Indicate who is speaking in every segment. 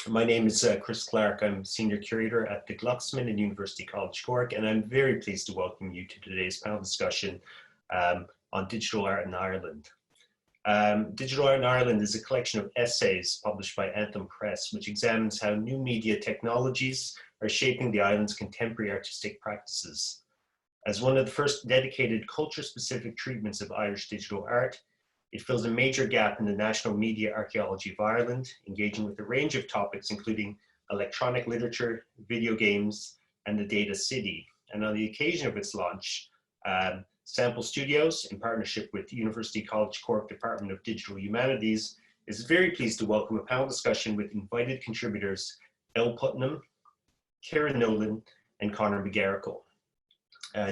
Speaker 1: My name is Chris Clarke. I'm Senior Curator at the Glucksman in University College Cork, and I'm very pleased to welcome you to today's panel discussion on digital art in Ireland. Digital Art in Ireland is a collection of essays published by Anthem Press, which examines how new media technologies are shaping the island's contemporary artistic practices. As one of the first dedicated culture-specific treatments of Irish digital art, it fills a major gap in the national media archaeology of Ireland, engaging with a range of topics, including electronic literature, video games, and the data city. And on the occasion of its launch, Sample Studios, in partnership with University College Cork Department of Digital Humanities, is very pleased to welcome a panel discussion with invited contributors Elle Putnam, Kieran Nolan, and Conor Mcgarricle.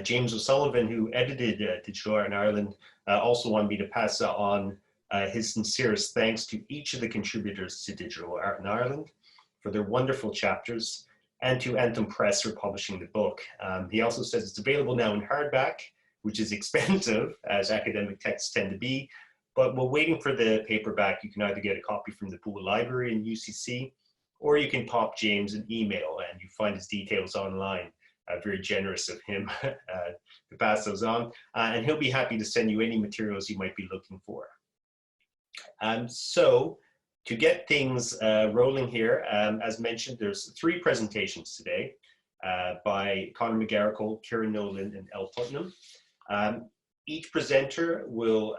Speaker 1: James O'Sullivan, who edited Digital Art in Ireland, also wanted me to pass on his sincerest thanks to each of the contributors to Digital Art in Ireland for their wonderful chapters, and to Anthem Press for publishing the book. He also says it's available now in hardback, which is expensive, as academic texts tend to be, but while waiting for the paperback, you can either get a copy from the Poole Library in UCC, or you can pop James an email and you find his details online. Very generous of him to pass those on. And he'll be happy to send you any materials you might be looking for. So to get things rolling here, as mentioned, there's 3 presentations today by Conor Mcgarricle, Kieran Nolan, and Elle Putnam. Each presenter will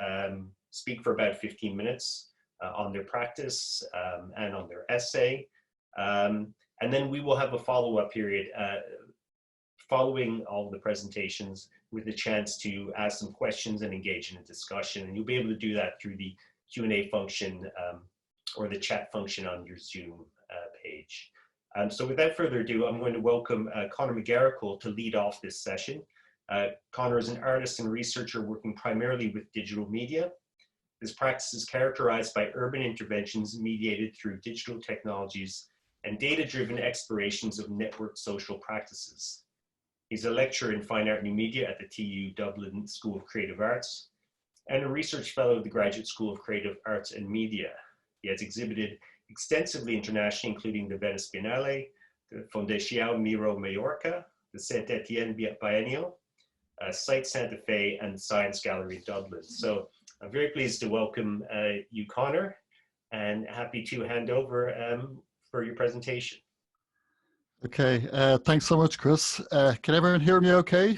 Speaker 1: speak for about 15 minutes on their practice and on their essay. And then we will have a follow-up period following all the presentations with a chance to ask some questions and engage in a discussion. And you'll be able to do that through the Q&A function or the chat function on your Zoom page. So without further ado, I'm going to welcome Conor Mcgarricle to lead off this session. Conor is an artist and researcher working primarily with digital media. His practice is characterized by urban interventions mediated through digital technologies and data-driven explorations of networked social practices. He's a lecturer in Fine Art and New Media at the TU Dublin School of Creative Arts and a research fellow at the Graduate School of Creative Arts and Media. He has exhibited extensively internationally, including the Venice Biennale, the Fundación Miro Mallorca, the Saint Etienne Biennial, Site Santa Fe, and the Science Gallery in Dublin. So I'm very pleased to welcome you, Conor, and happy to hand over for your presentation.
Speaker 2: Okay, thanks so much, Chris. Can everyone hear me okay?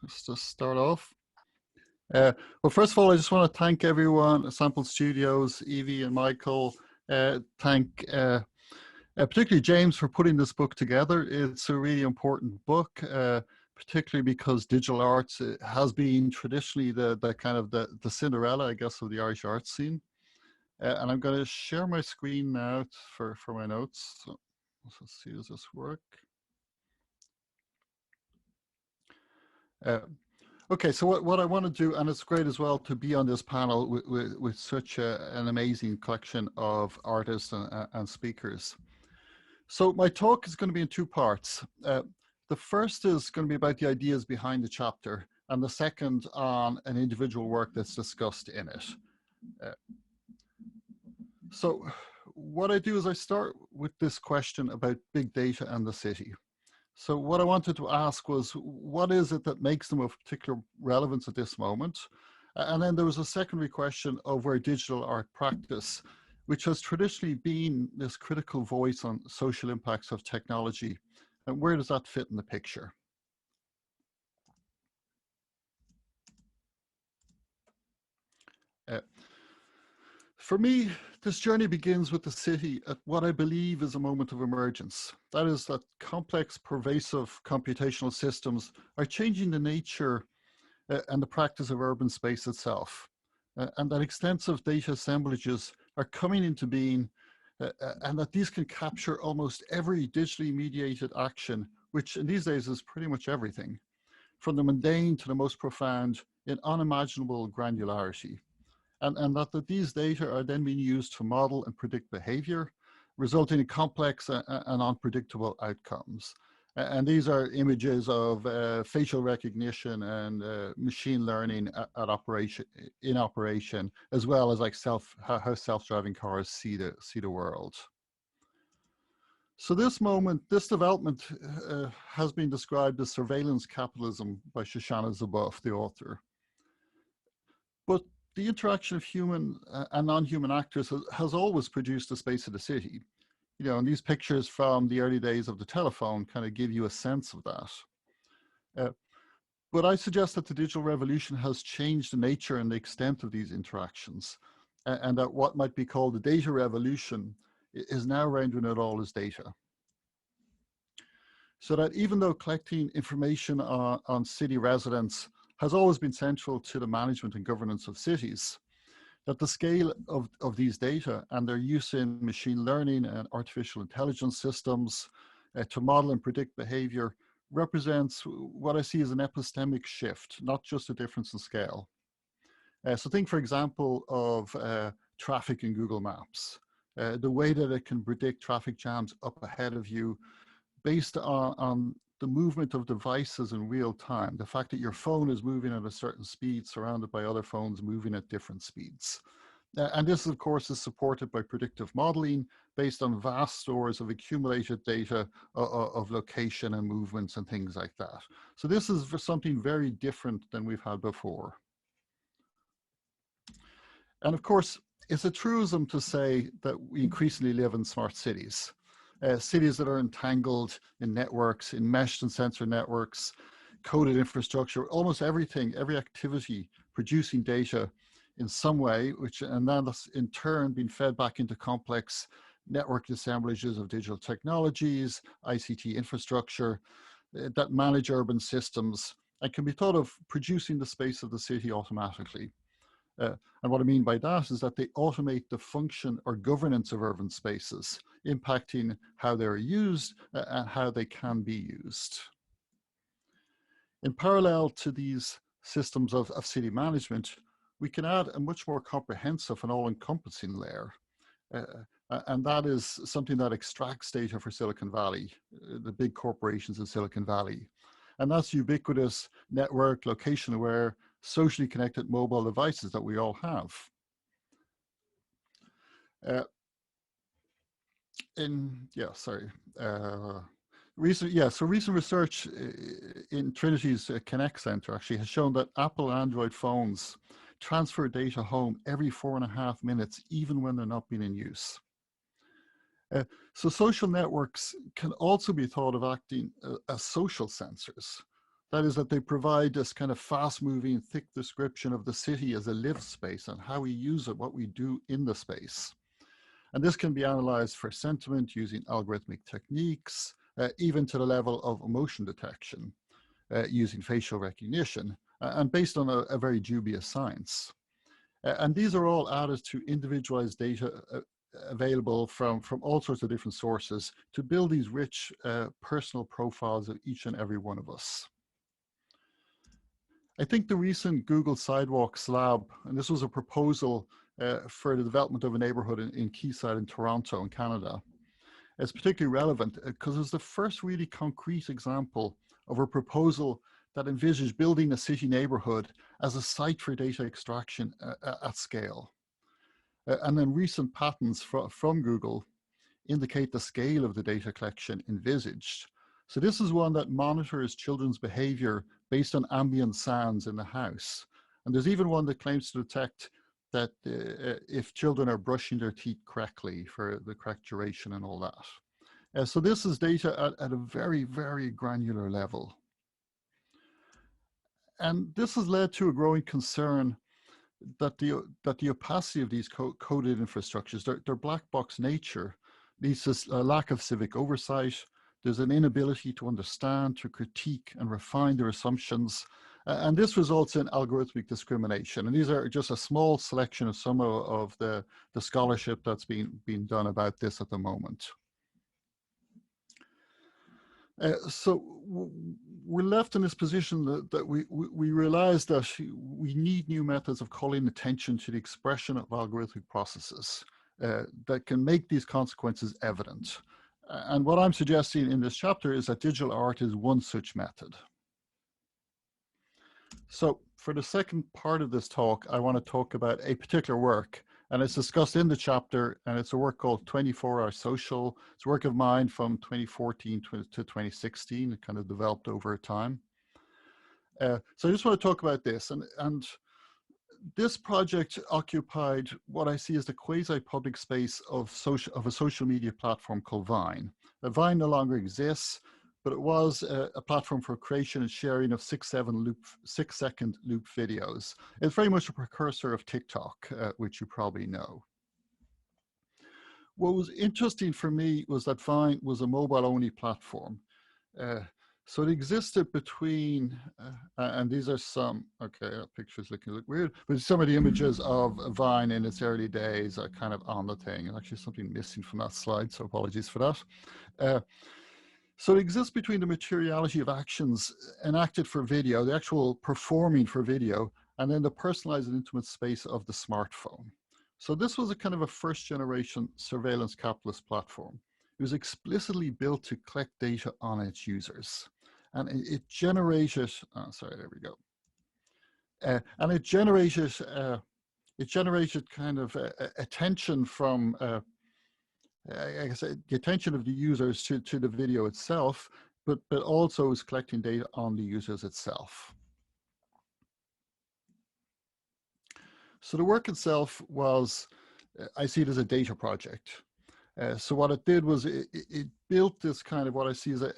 Speaker 2: Let's just start off. Well, first of all, I just want to thank everyone, Sample Studios, Evie and Michael, thank particularly James for putting this book together. It's a really important book, particularly because digital arts has been traditionally the kind of the Cinderella, I guess, of the Irish art scene. And I'm going to share my screen now for my notes. So, let's see, does this work? Okay, so what I want to do, and it's great as well to be on this panel with such an amazing collection of artists and speakers. So my talk is going to be in 2 parts. The first is going to be about the ideas behind the chapter, and the second on an individual work that's discussed in it. So what I do is I start with this question about big data and the city. So what I wanted to ask was, what is it that makes them of particular relevance at this moment? And then there was a secondary question of where digital art practice, which has traditionally been this critical voice on social impacts of technology, and where does that fit in the picture? For me, this journey begins with the city at what I believe is a moment of emergence. That is that complex, pervasive computational systems are changing the nature and the practice of urban space itself. And that extensive data assemblages are coming into being, and that these can capture almost every digitally mediated action, which in these days is pretty much everything, from the mundane to the most profound in unimaginable granularity. And that these data are then being used to model and predict behavior, resulting in complex and unpredictable outcomes. And these are images of facial recognition and machine learning in operation, as well as like how self-driving cars see the world. So this development has been described as surveillance capitalism by Shoshana Zuboff, the author. But the interaction of human and non-human actors has always produced the space of the city. You know, and these pictures from the early days of the telephone kind of give you a sense of that. But I suggest that the digital revolution has changed the nature and the extent of these interactions, and that what might be called the data revolution is now rendering it all as data. So that even though collecting information on city residents has always been central to the management and governance of cities, that the scale of these data and their use in machine learning and artificial intelligence systems to model and predict behavior represents what I see as an epistemic shift, not just a difference in scale. So think, for example, of traffic in Google Maps. The way that it can predict traffic jams up ahead of you based on the movement of devices in real time, the fact that your phone is moving at a certain speed surrounded by other phones moving at different speeds. And this, of course, is supported by predictive modeling based on vast stores of accumulated data of location and movements and things like that. So this is for something very different than we've had before. And of course, it's a truism to say that we increasingly live in smart cities. Cities that are entangled in networks, enmeshed in sensor networks, coded infrastructure, almost everything, every activity producing data in some way, and then that's in turn being fed back into complex network assemblages of digital technologies, ICT infrastructure that manage urban systems and can be thought of producing the space of the city automatically. And what I mean by that is that they automate the function or governance of urban spaces, impacting how they're used and how they can be used. In parallel to these systems of city management, we can add a much more comprehensive and all-encompassing layer. And that is something that extracts data for Silicon Valley, the big corporations in Silicon Valley. And that's ubiquitous, network, location-aware, socially connected mobile devices that we all have. Recent research in Trinity's Connect Center actually has shown that Apple Android phones transfer data home every 4.5 minutes, even when they're not being in use. So social networks can also be thought of acting as social sensors. That is, that they provide this kind of fast-moving, thick description of the city as a lived space and how we use it, what we do in the space. And this can be analyzed for sentiment using algorithmic techniques, even to the level of emotion detection, using facial recognition, and based on a very dubious science. And these are all added to individualized data available from all sorts of different sources to build these rich personal profiles of each and every one of us. I think the recent Google Sidewalk Slab, and this was a proposal for the development of a neighborhood in Quayside in Toronto in Canada, is particularly relevant because it was the first really concrete example of a proposal that envisaged building a city neighborhood as a site for data extraction at scale. And then recent patents from Google indicate the scale of the data collection envisaged. So this is one that monitors children's behavior based on ambient sounds in the house. And there's even one that claims to detect that if children are brushing their teeth correctly for the correct duration and all that. So this is data at a very, very granular level. And this has led to a growing concern that the opacity of these coded infrastructures, their black box nature, leads to a lack of civic oversight. There's an inability to understand, to critique and refine their assumptions. And this results in algorithmic discrimination. And these are just a small selection of some of the scholarship that's being done about this at the moment. So we're left in this position that we realize that we need new methods of calling attention to the expression of algorithmic processes that can make these consequences evident. And what I'm suggesting in this chapter is that digital art is one such method. So for the second part of this talk, I want to talk about a particular work And it's discussed in the chapter, and it's a work called 24-Hour Social. It's a work of mine from 2014 to 2016. It kind of developed over time. So I just want to talk about this. And this project occupied what I see as the quasi-public space of a social media platform called Vine. Vine no longer exists, but it was a platform for creation and sharing of 6-second loop videos. It's very much a precursor of TikTok, which you probably know. What was interesting for me was that Vine was a mobile-only platform. So it existed between, and these are some, okay, that picture's look weird, but some of the images of Vine in its early days are kind of on the thing. And actually something missing from that slide, so apologies for that. So it exists between the materiality of actions enacted for video, the actual performing for video, and then the personalized and intimate space of the smartphone. So this was a kind of a first generation surveillance capitalist platform. It was explicitly built to collect data on its users. And it generated, oh, sorry, there we go. And it generated kind of attention from, I guess, the attention of the users to the video itself, but also is collecting data on the users itself. So the work itself was, I see it as a data project. So what it did was it built this kind of what I see as a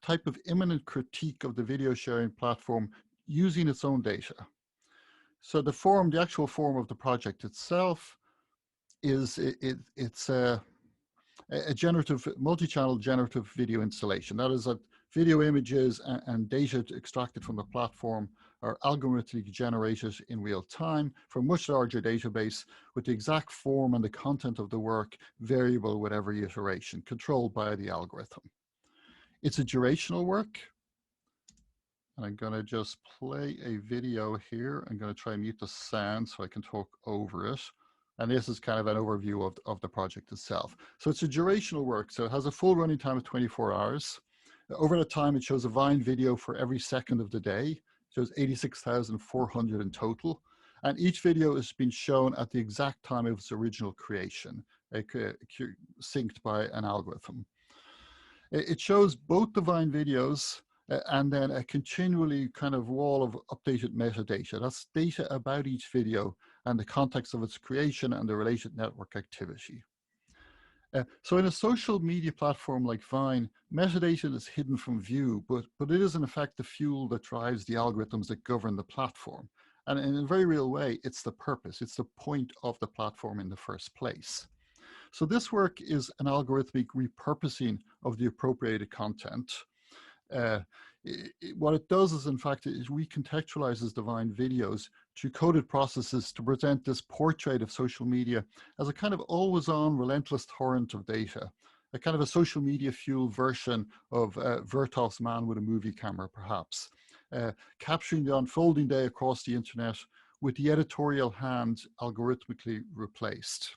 Speaker 2: type of imminent critique of the video sharing platform using its own data. So the actual form of the project itself is it's a generative, multi-channel generative video installation. That is that video images and data extracted from the platform are algorithmically generated in real time from a much larger database with the exact form and the content of the work variable with every iteration, controlled by the algorithm. It's a durational work. And I'm going to just play a video here. I'm going to try and mute the sound so I can talk over it. And this is kind of an overview of the project itself. So it's a durational work. So it has a full running time of 24 hours. Over the time, it shows a Vine video for every second of the day. It shows 86,400 in total. And each video has been shown at the exact time of its original creation, synced by an algorithm. It shows both the Vine videos and then a continually kind of wall of updated metadata. That's data about each video and the context of its creation and the related network activity. So in a social media platform like Vine, metadata is hidden from view, but it is in effect the fuel that drives the algorithms that govern the platform. And in a very real way, it's the purpose, it's the point of the platform in the first place. So this work is an algorithmic repurposing of the appropriated content. What it does is, in fact, it recontextualizes the Vine videos through coded processes to present this portrait of social media as a kind of always-on, relentless torrent of data, a kind of a social media fueled version of Vertov's Man with a movie camera, perhaps, capturing the unfolding day across the internet with the editorial hand algorithmically replaced.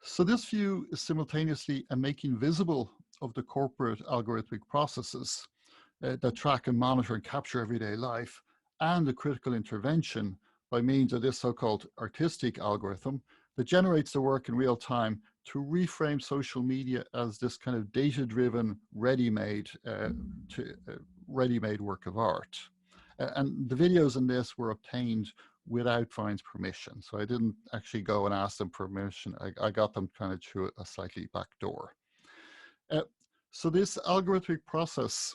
Speaker 2: So this view is simultaneously a making visible of the corporate algorithmic processes that track and monitor and capture everyday life, and a critical intervention by means of this so-called artistic algorithm that generates the work in real time to reframe social media as this kind of data-driven, ready-made work of art. And the videos in this were obtained without Vine's permission. So I didn't actually go and ask them permission. I got them kind of through a slightly back door. So this algorithmic process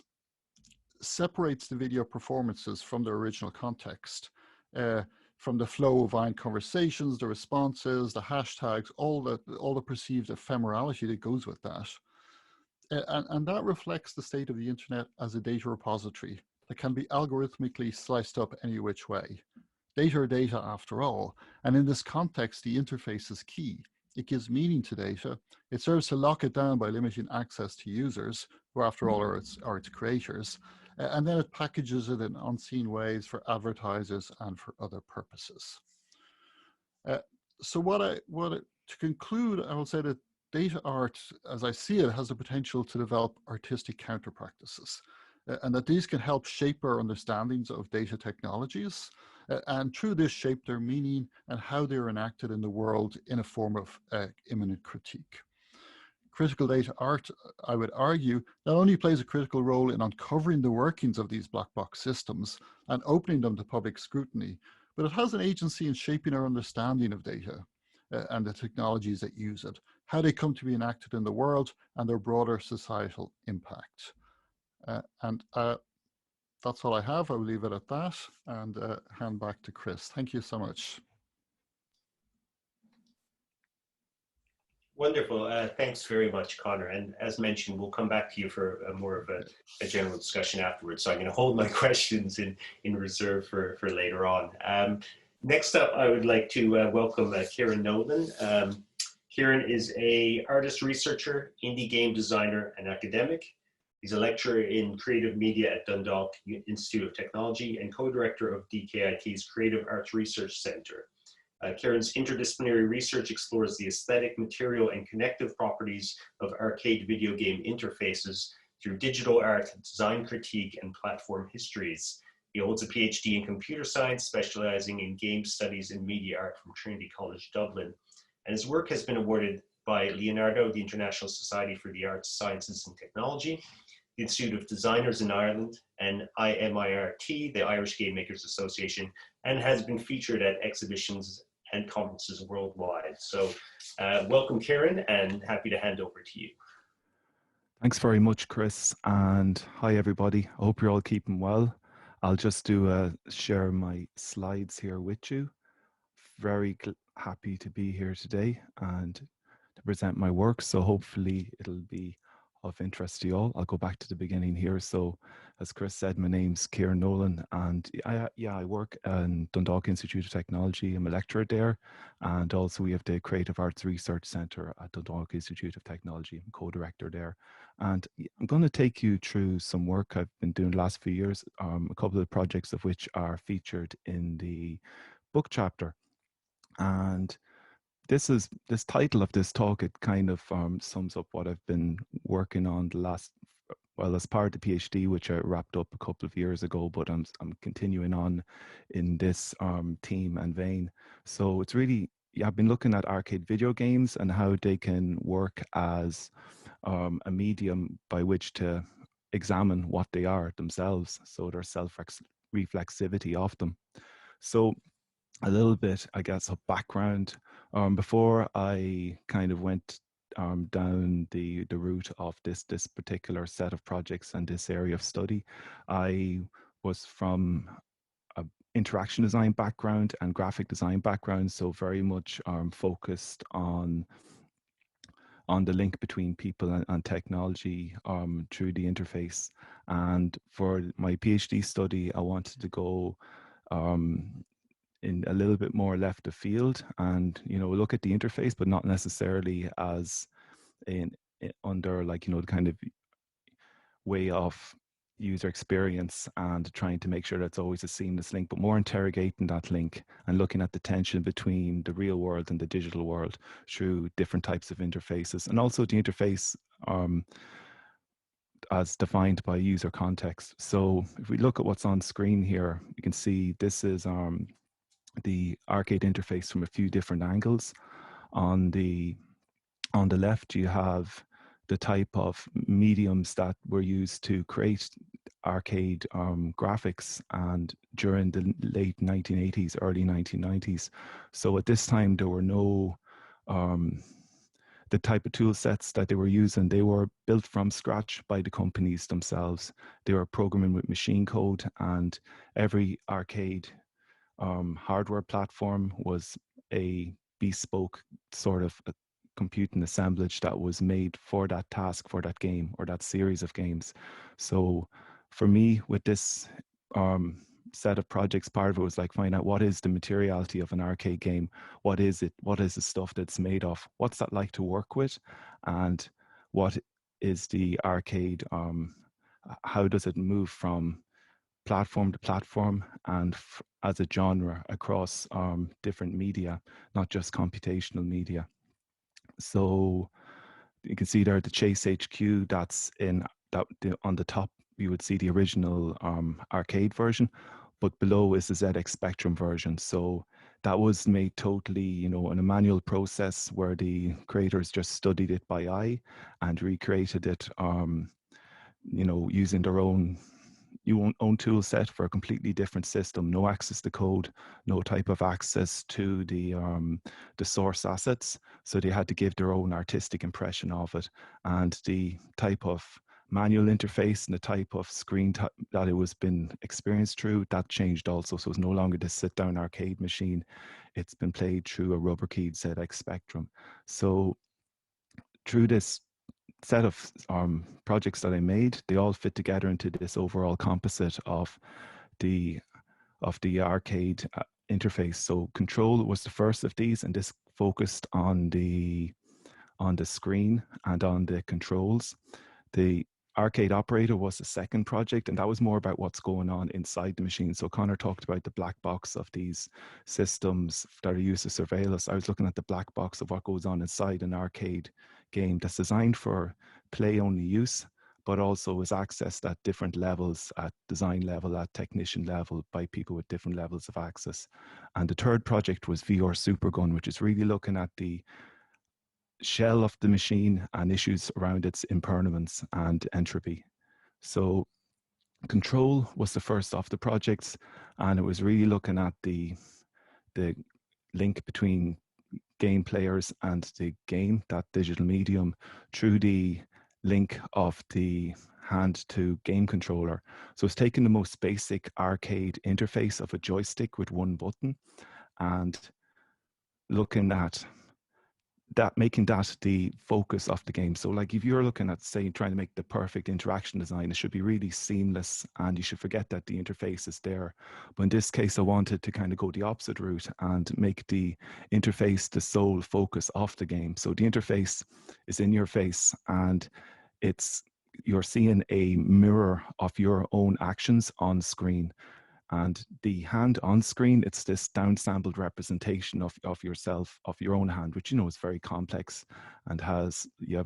Speaker 2: separates the video performances from their original context, from the flow of Vine conversations, the responses, the hashtags, all the perceived ephemerality that goes with that. And that reflects the state of the internet as a data repository that can be algorithmically sliced up any which way. Data are data after all, and in this context, the interface is key. It gives meaning to data. It serves to lock it down by limiting access to users, who after all are its creators, and then it packages it in unseen ways for advertisers and for other purposes. So to conclude, I will say that data art, as I see it, has the potential to develop artistic counter practices, and that these can help shape our understandings of data technologies, and through this shape their meaning and how they are enacted in the world in a form of immanent critique. Critical data art, I would argue, not only plays a critical role in uncovering the workings of these black box systems and opening them to public scrutiny, but it has an agency in shaping our understanding of data and the technologies that use it, how they come to be enacted in the world, and their broader societal impact. And that's all I have. I'll leave it at that and hand back to Chris. Thank you so much.
Speaker 1: Wonderful. Thanks very much, Conor. And as mentioned, we'll come back to you for more of a general discussion afterwards. So I'm going to hold my questions in reserve for later on. Next up, I would like to welcome Kieran Nolan. Kieran is an artist researcher, indie game designer, and academic. He's a lecturer in creative media at Dundalk Institute of Technology and co-director of DKIT's Creative Arts Research Centre. Kieran's interdisciplinary research explores the aesthetic, material, and connective properties of arcade video game interfaces through digital art, design critique, and platform histories. He holds a PhD in computer science, specializing in game studies and media art from Trinity College Dublin. And his work has been awarded by Leonardo, the International Society for the Arts, Sciences, and Technology, the Institute of Designers in Ireland, and IMIRT, the Irish Game Makers Association, and has been featured at exhibitions and conferences worldwide. So welcome, Kieran, and happy to hand over to you.
Speaker 3: Thanks very much, Chris, and hi everybody. I hope you're all keeping well. I'll just share my slides here with you. Very happy to be here today and to present my work, so hopefully it'll be of interest to you all. I'll go back to the beginning here. So as Chris said, my name's Kieran Nolan, and I work in Dundalk Institute of Technology. I'm a lecturer there, and also we have the Creative Arts Research Centre at Dundalk Institute of Technology. I'm co-director there, and I'm going to take you through some work I've been doing the last few years, a couple of projects of which are featured in the book chapter. And this title of this talk, it kind of sums up what I've been working on the last, well, as part of the PhD, which I wrapped up a couple of years ago, but I'm continuing on in this theme and vein. So it's really, I've been looking at arcade video games and how they can work as a medium by which to examine what they are themselves. So their self-reflexivity of them. So a little bit, I guess, of background. Before I kind of went down the route of this particular set of projects and this area of study, I was from an interaction design background and graphic design background, so very much focused on the link between people and technology through the interface. And for my PhD study, I wanted to go in a little bit more left of field and, look at the interface, but not necessarily as under like, the kind of way of user experience and trying to make sure that's always a seamless link, but more interrogating that link and looking at the tension between the real world and the digital world through different types of interfaces, and also the interface as defined by user context. So if we look at what's on screen here, you can see this is the arcade interface from a few different angles. On the left, you have the type of mediums that were used to create arcade graphics, and during the late 1980s, early 1990s. So at this time, there were no the type of tool sets that they were using, they were built from scratch by the companies themselves. They were programming with machine code, and every arcade hardware platform was a bespoke sort of a computing assemblage that was made for that task, for that game or that series of games. So for me, with this set of projects, part of it was like find out what is the materiality of an arcade game, what is it, what is the stuff that's made of, what's that like to work with, and what is the arcade, how does it move from platform to platform and as a genre across different media, not just computational media. So you can see there the Chase HQ, that's in that on the top you would see the original arcade version, but below is the ZX Spectrum version. So that was made totally, you know, in a manual process where the creators just studied it by eye and recreated it, you know, using their own tool set for a completely different system. No access to code, no type of access to the source assets. So they had to give their own artistic impression of it, and the type of manual interface and the type of screen that it was been experienced through, that changed also. So it's no longer this sit down arcade machine. It's been played through a rubber keyed ZX Spectrum. So through this set of projects that I made, they all fit together into this overall composite of the arcade interface. So Control was the first of these, and this focused on the screen and on the controls. The Arcade Operator was the second project, and that was more about what's going on inside the machine. So Conor talked about the black box of these systems that are used to surveil us. I was looking at the black box of what goes on inside an arcade game that's designed for play-only use, but also is accessed at different levels, at design level, at technician level, by people with different levels of access. And the third project was VR Supergun, which is really looking at the shell of the machine and issues around its impermanence and entropy. So Control was the first of the projects, and it was really looking at the link between game players and the game, that digital medium, through the link of the hand to game controller. So it's taking the most basic arcade interface of a joystick with one button and looking at that, making that the focus of the game. So like if you're looking at, say, trying to make the perfect interaction design, it should be really seamless and you should forget that the interface is there. But in this case, I wanted to kind of go the opposite route and make the interface the sole focus of the game. So the interface is in your face and you're seeing a mirror of your own actions on screen. And the hand on screen, it's this downsampled representation of yourself, of your own hand, which, you know, is very complex and has you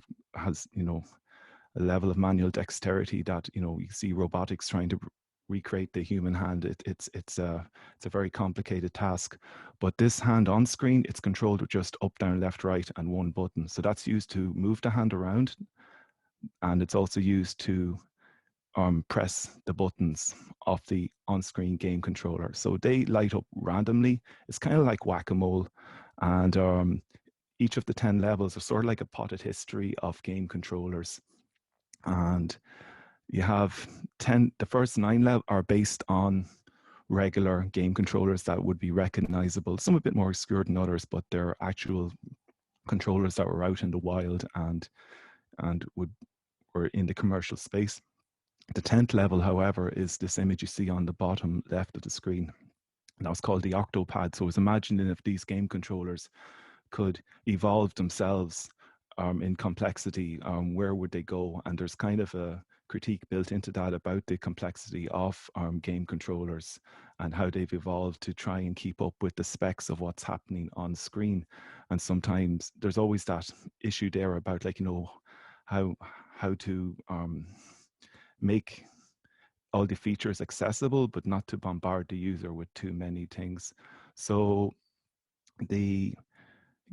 Speaker 3: know, a level of manual dexterity that, you know, you see robotics trying to recreate the human hand. It's a very complicated task. But this hand on screen, it's controlled with just up, down, left, right, and one button. So that's used to move the hand around, and it's also used to press the buttons of the on-screen game controller. So they light up randomly. It's kind of like whack-a-mole. And each of the 10 levels are sort of like a potted history of game controllers. And you have the first 9 levels are based on regular game controllers that would be recognizable. Some a bit more obscure than others, but they're actual controllers that were out in the wild and were in the commercial space. The 10th level, however, is this image you see on the bottom left of the screen. And that was called the Octopad. So I was imagining if these game controllers could evolve themselves in complexity, where would they go? And there's kind of a critique built into that about the complexity of game controllers and how they've evolved to try and keep up with the specs of what's happening on screen. And sometimes there's always that issue there about, like, you know, how to make all the features accessible, but not to bombard the user with too many things. So the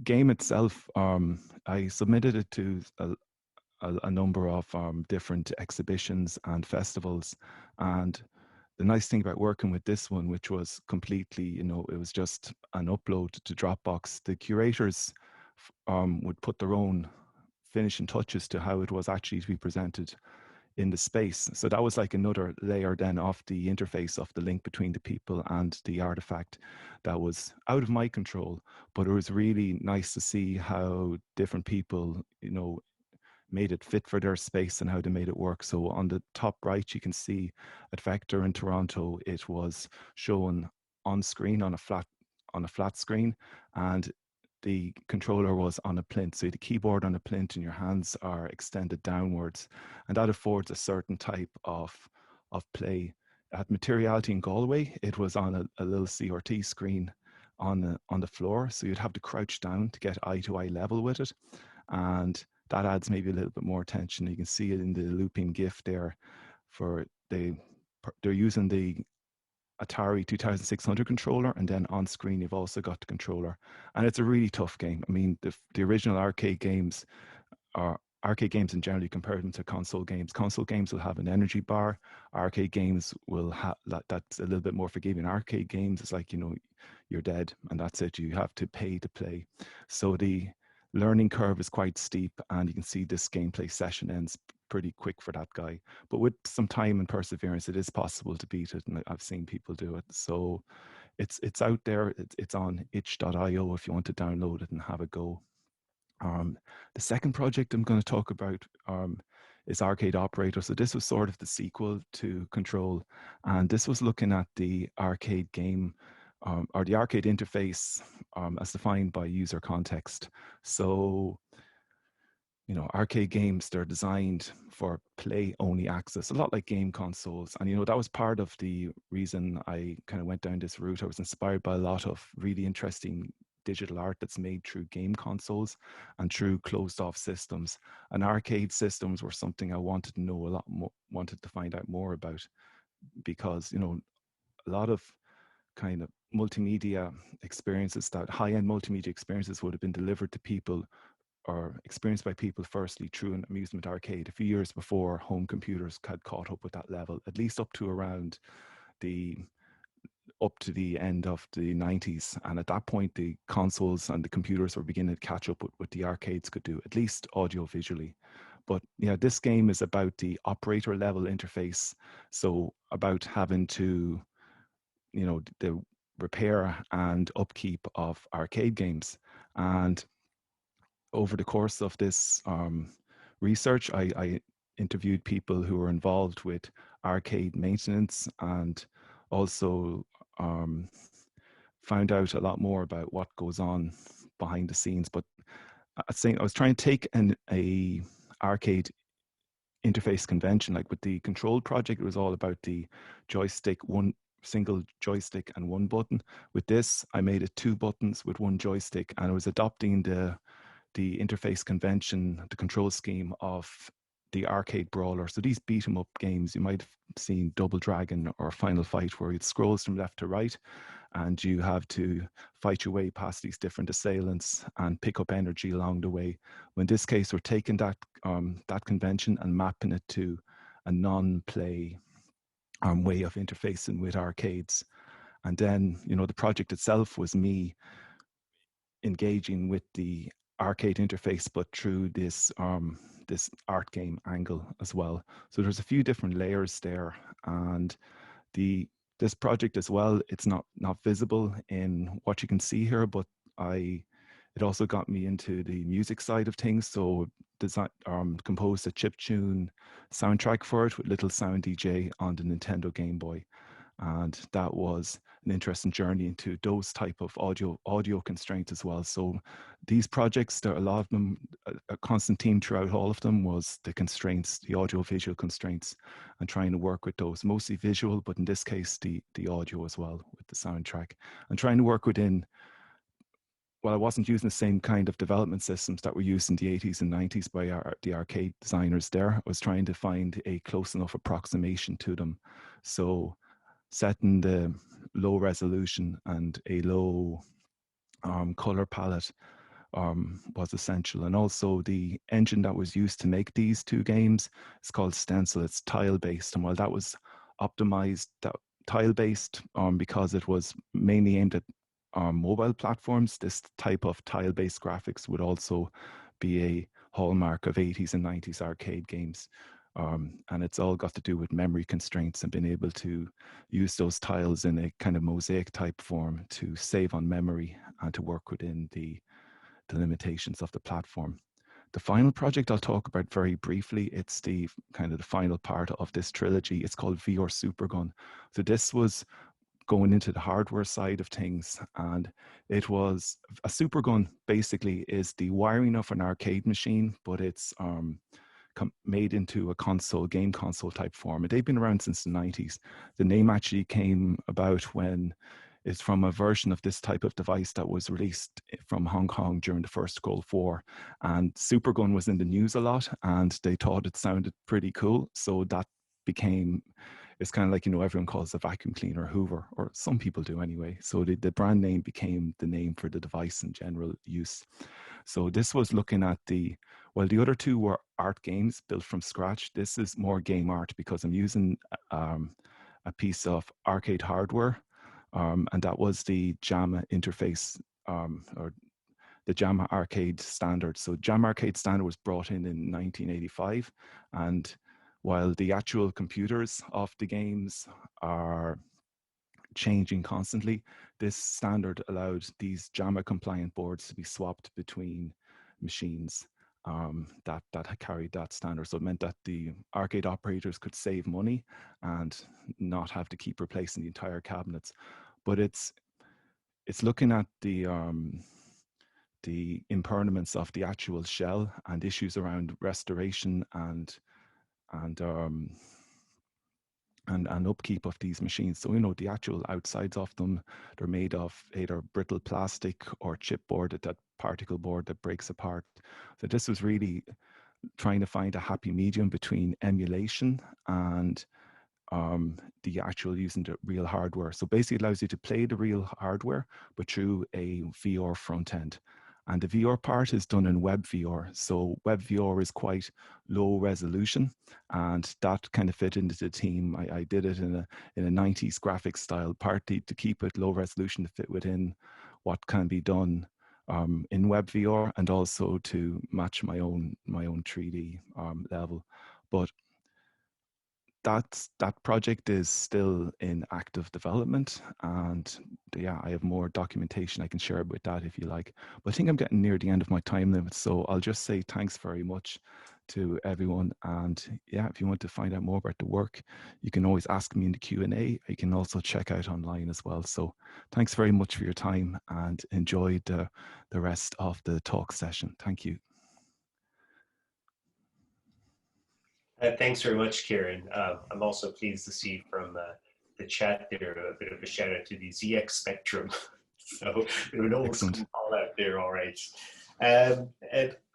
Speaker 3: game itself, I submitted it to a number of different exhibitions and festivals. And the nice thing about working with this one, which was completely, you know, it was just an upload to Dropbox, the curators would put their own finishing touches to how it was actually to be presented in the space. So that was like another layer then of the interface of the link between the people and the artifact that was out of my control. But it was really nice to see how different people, you know, made it fit for their space and how they made it work. So on the top right, you can see at Vector in Toronto, it was shown on screen on a flat screen, and the controller was on a plinth. So the keyboard on a plinth and your hands are extended downwards, and that affords a certain type of play. At Materiality in Galway, it was on a little CRT screen on the floor, so you'd have to crouch down to get eye-to-eye level with it, and that adds maybe a little bit more tension. You can see it in the looping GIF there. They're using the Atari 2600 controller, and then on screen you've also got the controller, and it's a really tough game. I mean, the original arcade games are arcade games in general. You compare them to console games. Console games will have an energy bar. Arcade games will have that's a little bit more forgiving. Arcade games is like, you know, you're dead and that's it. You have to pay to play. So the learning curve is quite steep, and you can see this gameplay session ends pretty quick for that guy. But with some time and perseverance, it is possible to beat it, and I've seen people do it. So it's out there. It's on itch.io if you want to download it and have a go. The second project I'm going to talk about is Arcade Operator. So this was sort of the sequel to Control, and this was looking at the arcade game or the arcade interface as defined by user context. So, you know, arcade games, they're designed for play-only access, a lot like game consoles. And, you know, that was part of the reason I kind of went down this route. I was inspired by a lot of really interesting digital art that's made through game consoles and through closed-off systems. And arcade systems were something I wanted to know a lot more, wanted to find out more about, because, you know, a lot of kind of multimedia experiences, that high-end multimedia experiences, would have been delivered to people or experienced by people firstly through an amusement arcade a few years before home computers had caught up with that level, at least up to around the end of the 90s. And at that point, the consoles and the computers were beginning to catch up with what the arcades could do, at least audio visually. But yeah, this game is about the operator level interface. So about having to, you know, the repair and upkeep of arcade games. And over the course of this research, I interviewed people who were involved with arcade maintenance, and also found out a lot more about what goes on behind the scenes. But I was trying to take a arcade interface convention. Like with the Control project, it was all about the joystick, one single joystick and one button. With this, I made it 2 buttons with 1 joystick, and I was adopting the interface convention, the control scheme of the arcade brawler. So these beat 'em up games, you might have seen Double Dragon or Final Fight, where it scrolls from left to right, and you have to fight your way past these different assailants and pick up energy along the way. Well, in this case, we're taking that that convention and mapping it to a non-play way of interfacing with arcades. And then, you know, the project itself was me engaging with the arcade interface, but through this this art game angle as well. So there's a few different layers there, and this project as well, it's not visible in what you can see here, but it also got me into the music side of things. So composed a chiptune soundtrack for it with Little Sound DJ on the Nintendo Game Boy. And that was an interesting journey into those type of audio constraints as well. So these projects, there are a lot of them, a constant theme throughout all of them was the constraints, the audio visual constraints, and trying to work with those, mostly visual, but in this case, the audio as well with the soundtrack, and trying to work within, well, I wasn't using the same kind of development systems that were used in the 80s and 90s by the arcade designers there. I was trying to find a close enough approximation to them. So setting the low resolution and a low color palette was essential. And also the engine that was used to make these 2 games is called Stencil. It's tile-based. And while that was optimized, tile-based because it was mainly aimed at mobile platforms, this type of tile-based graphics would also be a hallmark of 80s and 90s arcade games. And it's all got to do with memory constraints and being able to use those tiles in a kind of mosaic type form to save on memory and to work within the limitations of the platform. The final project I'll talk about very briefly, it's the kind of the final part of this trilogy. It's called VR Supergun. So this was going into the hardware side of things, and it was a supergun. Basically is the wiring of an arcade machine, but it's made into a game console type form. And they've been around since the 90s. The name actually came about when it's from a version of this type of device that was released from Hong Kong during the First Gulf War. And Supergun was in the news a lot, and they thought it sounded pretty cool. So that became it's kind of like, you know, everyone calls a vacuum cleaner Hoover, or some people do anyway. So the brand name became the name for the device in general use. So this was looking at the other two were art games built from scratch. This is more game art because I'm using a piece of arcade hardware, and that was the Jama interface, or the Jama arcade standard. So Jama arcade standard was brought in 1985, and while the actual computers of the games are changing constantly, this standard allowed these Jama compliant boards to be swapped between machines that had carried that standard. So it meant that the arcade operators could save money and not have to keep replacing the entire cabinets. But it's looking at the impermanence of the actual shell and issues around restoration and upkeep of these machines. So, you know, the actual outsides of them, they're made of either brittle plastic or chipboard, that particle board that breaks apart. So this was really trying to find a happy medium between emulation and the actual using the real hardware. So basically it allows you to play the real hardware, but through a VR front end. And the VR part is done in WebVR. So WebVR is quite low resolution, and that kind of fit into the theme. I did it in a 90s graphics style, partly to keep it low resolution to fit within what can be done in WebVR, and also to match my own 3D level. But that project is still in active development, and yeah, I have more documentation I can share with that if you like. But I think I'm getting near the end of my time limit, so I'll just say thanks very much to everyone. And yeah, if you want to find out more about the work, you can always ask me in the Q&A. You can also check out online as well. So thanks very much for your time, and enjoy the rest of the talk session. Thank you.
Speaker 1: Thanks very much, Kieran. I'm also pleased to see from the chat there a bit of a shout out to the ZX Spectrum. So there an old school call out there, all right.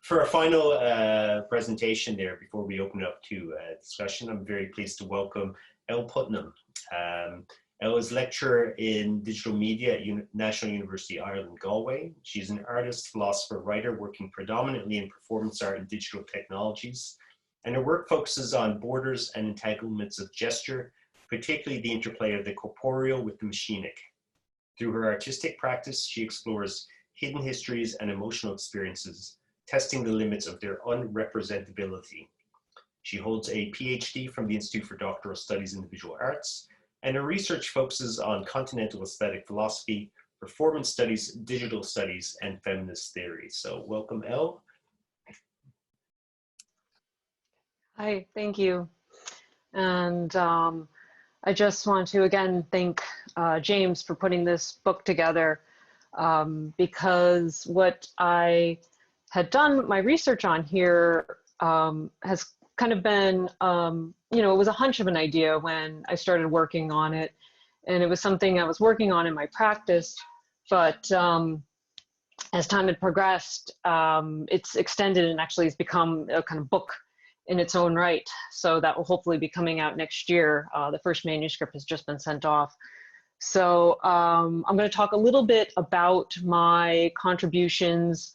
Speaker 1: For our final presentation there, before we open it up to discussion, I'm very pleased to welcome Elle Putnam. Elle is lecturer in digital media at National University Ireland, Galway. She's an artist, philosopher, writer working predominantly in performance art and digital technologies. And her work focuses on borders and entanglements of gesture, particularly the interplay of the corporeal with the machinic. Through her artistic practice, she explores hidden histories and emotional experiences, testing the limits of their unrepresentability. She holds a PhD from the Institute for Doctoral Studies in the Visual Arts, and her research focuses on continental aesthetic philosophy, performance studies, digital studies, and feminist theory. So welcome, Elle.
Speaker 4: Hi, thank you. And I just want to again thank James for putting this book together, because what I had done my research on here has kind of been, you know, it was a hunch of an idea when I started working on it, and it was something I was working on in my practice, but as time had progressed, it's extended and actually has become a kind of book in its own right. So that will hopefully be coming out next year. The first manuscript has just been sent off. So I'm going to talk a little bit about my contributions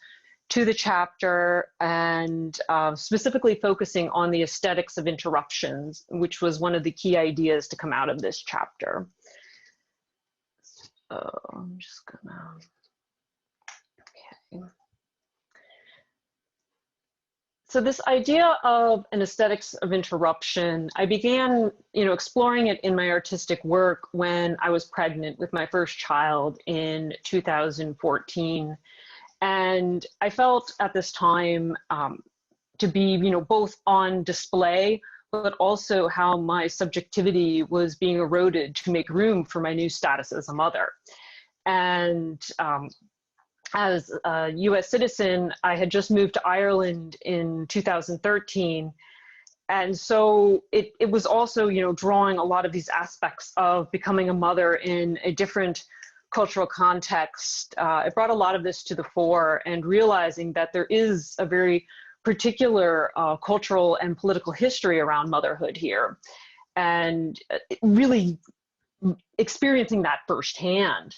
Speaker 4: to the chapter, and specifically focusing on the aesthetics of interruptions, which was one of the key ideas to come out of this chapter. So I'm just gonna, okay. So this idea of an aesthetics of interruption, I began, you know, exploring it in my artistic work when I was pregnant with my first child in 2014. And I felt at this time to be, you know, both on display, but also how my subjectivity was being eroded to make room for my new status as a mother. And as a US citizen, I had just moved to Ireland in 2013. And so it was also, you know, drawing a lot of these aspects of becoming a mother in a different cultural context. It brought a lot of this to the fore, and realizing that there is a very particular cultural and political history around motherhood here. and really experiencing that firsthand.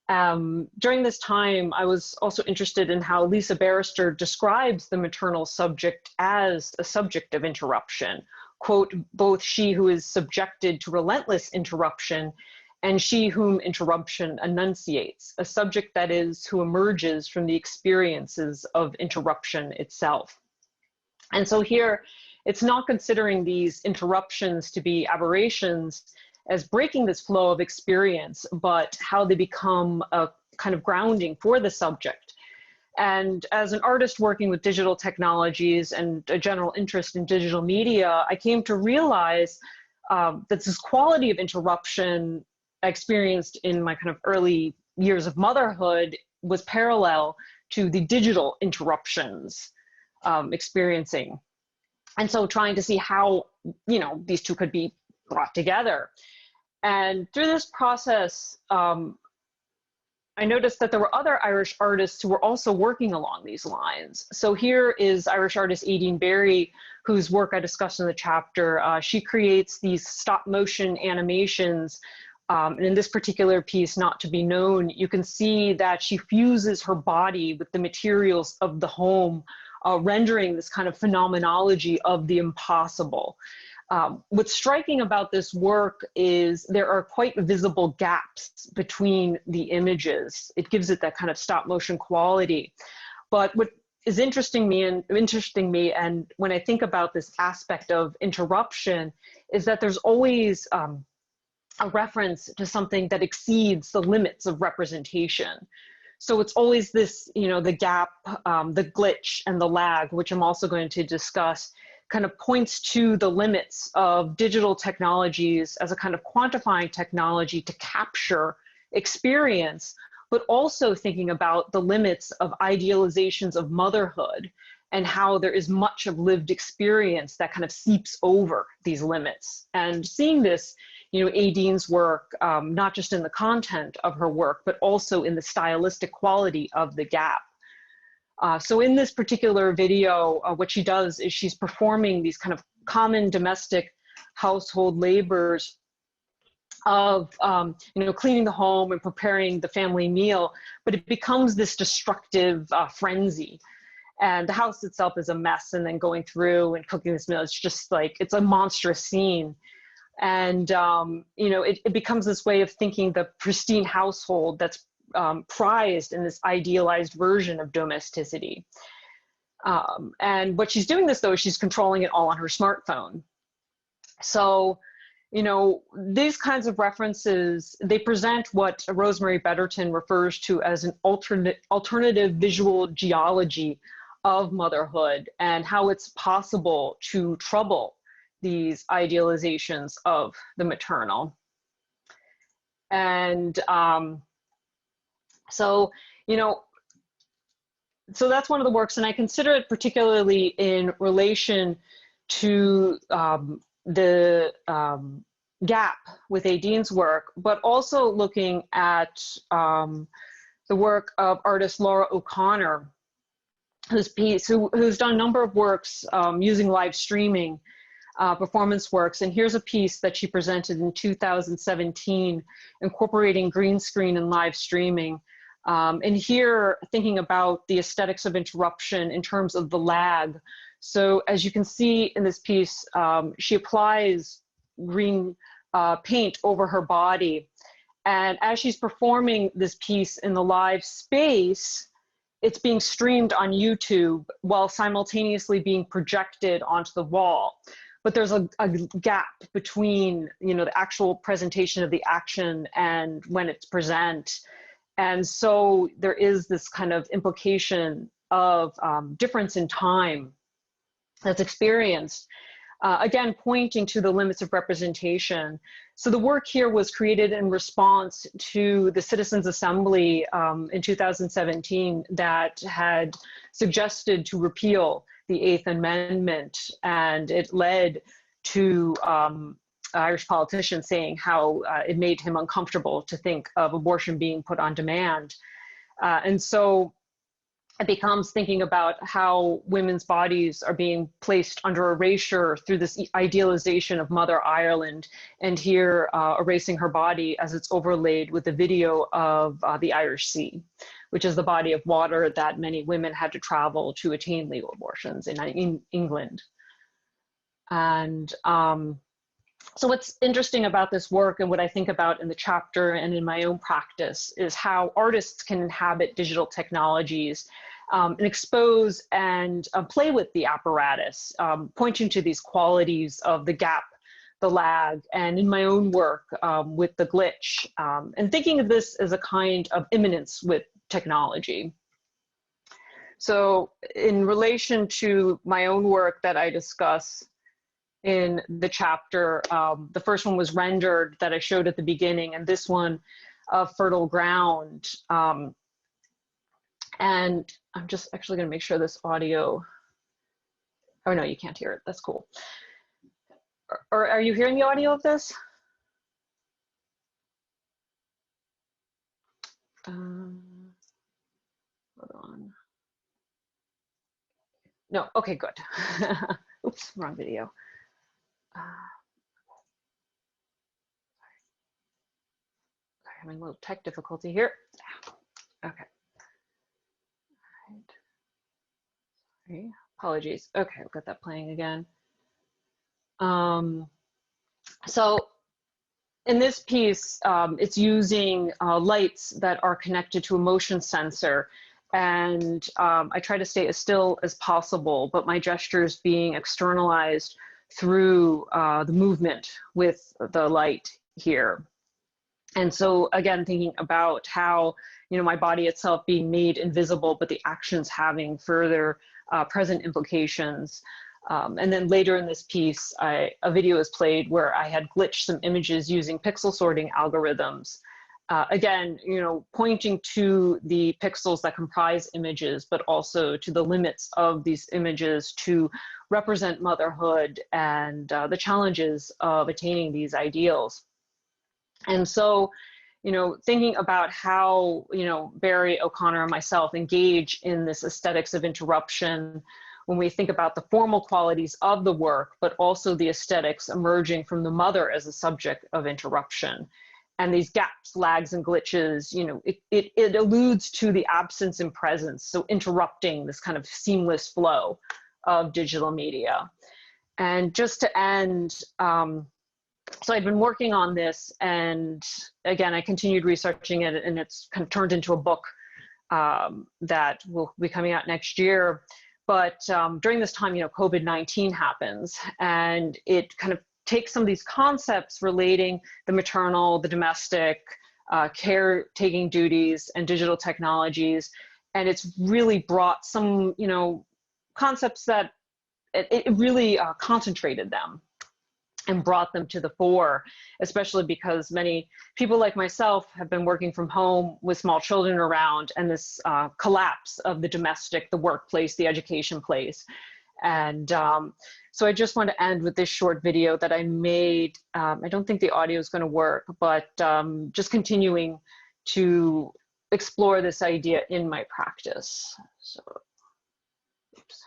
Speaker 4: During this time, I was also interested in how Lisa Barrister describes the maternal subject as a subject of interruption. Quote, both she who is subjected to relentless interruption and she whom interruption enunciates, a subject that is who emerges from the experiences of interruption itself. And so here, it's not considering these interruptions to be aberrations as breaking this flow of experience, but how they become a kind of grounding for the subject. And as an artist working with digital technologies and a general interest in digital media, I came to realize that this quality of interruption I experienced in my kind of early years of motherhood was parallel to the digital interruptions experiencing. And so trying to see how, you know, these two could be brought together. And through this process, I noticed that there were other Irish artists who were also working along these lines. So here is Irish artist Aideen Berry, whose work I discussed in the chapter. She creates these stop motion animations. And in this particular piece, Not to Be Known, you can see that she fuses her body with the materials of the home, rendering this kind of phenomenology of the impossible. What's striking about this work is there are quite visible gaps between the images. It gives it that kind of stop motion quality. But what is interesting me and when I think about this aspect of interruption is that there's always a reference to something that exceeds the limits of representation. So it's always this, you know, the gap, the glitch and the lag, which I'm also going to discuss, kind of points to the limits of digital technologies as a kind of quantifying technology to capture experience, but also thinking about the limits of idealizations of motherhood and how there is much of lived experience that kind of seeps over these limits. And seeing this, you know, Aideen's work, not just in the content of her work, but also in the stylistic quality of the gap. So in this particular video, what she does is she's performing these kind of common domestic household labors of, you know, cleaning the home and preparing the family meal, but it becomes this destructive frenzy. And the house itself is a mess, and then going through and cooking this meal, it's just like, it's a monstrous scene. And, you know, it becomes this way of thinking the pristine household that's prized in this idealized version of domesticity. And what she's doing this, though, is she's controlling it all on her smartphone. So, you know, these kinds of references, they present what Rosemary Betterton refers to as an alternative visual geology of motherhood and how it's possible to trouble these idealizations of the maternal. And so, you know, so that's one of the works, and I consider it particularly in relation to the gap with Aideen's work, but also looking at the work of artist Laura O'Connor, who's done a number of works using live streaming performance works. And here's a piece that she presented in 2017, incorporating green screen and live streaming. And here, thinking about the aesthetics of interruption in terms of the lag. So as you can see in this piece, she applies green paint over her body. And as she's performing this piece in the live space, it's being streamed on YouTube while simultaneously being projected onto the wall. But there's a gap between, you know, the actual presentation of the action and when it's present. And so there is this kind of implication of difference in time that's experienced, again, pointing to the limits of representation. So the work here was created in response to the Citizens Assembly in 2017 that had suggested to repeal the Eighth Amendment, and it led to Irish politicians saying how it made him uncomfortable to think of abortion being put on demand. And so it becomes thinking about how women's bodies are being placed under erasure through this idealization of Mother Ireland, and here erasing her body as it's overlaid with a video of the Irish Sea, which is the body of water that many women had to travel to attain legal abortions in England. And so what's interesting about this work, and what I think about in the chapter and in my own practice, is how artists can inhabit digital technologies and expose and play with the apparatus, pointing to these qualities of the gap, the lag, and in my own work with the glitch, and thinking of this as a kind of immanence with technology. So in relation to my own work that I discuss in the chapter, the first one was rendered that I showed at the beginning, and this one, fertile ground. And I'm just actually going to make sure this audio, oh no, you can't hear it. That's cool. Or are you hearing the audio of this? Hold on. No, okay, good. Oops, wrong video. Sorry, having a little tech difficulty here. Okay. Sorry, apologies. Okay, I've got that playing again. So in this piece, it's using lights that are connected to a motion sensor. And I try to stay as still as possible, but my gestures being externalized through the movement with the light here. And so again, thinking about how, you know, my body itself being made invisible, but the actions having further present implications. And then later in this piece, a video is played where I had glitched some images using pixel sorting algorithms. Again, you know, pointing to the pixels that comprise images, but also to the limits of these images to represent motherhood and the challenges of attaining these ideals. And so, you know, thinking about how, you know, Barry, O'Connor, and myself engage in this aesthetics of interruption when we think about the formal qualities of the work, but also the aesthetics emerging from the mother as a subject of interruption. And these gaps, lags, and glitches, you know, it alludes to the absence and presence, so interrupting this kind of seamless flow of digital media. And just to end, so I'd been working on this, and again, I continued researching it, and it's kind of turned into a book that will be coming out next year. But during this time, you know, COVID-19 happens, and it kind of takes some of these concepts relating the maternal, the domestic, caretaking duties, and digital technologies, and it's really brought some, you know, concepts that it really concentrated them and brought them to the fore, especially because many people like myself have been working from home with small children around, and this collapse of the domestic, the workplace, the education place. And so I just want to end with this short video that I made. I don't think the audio is going to work, but just continuing to explore this idea in my practice. So, oops.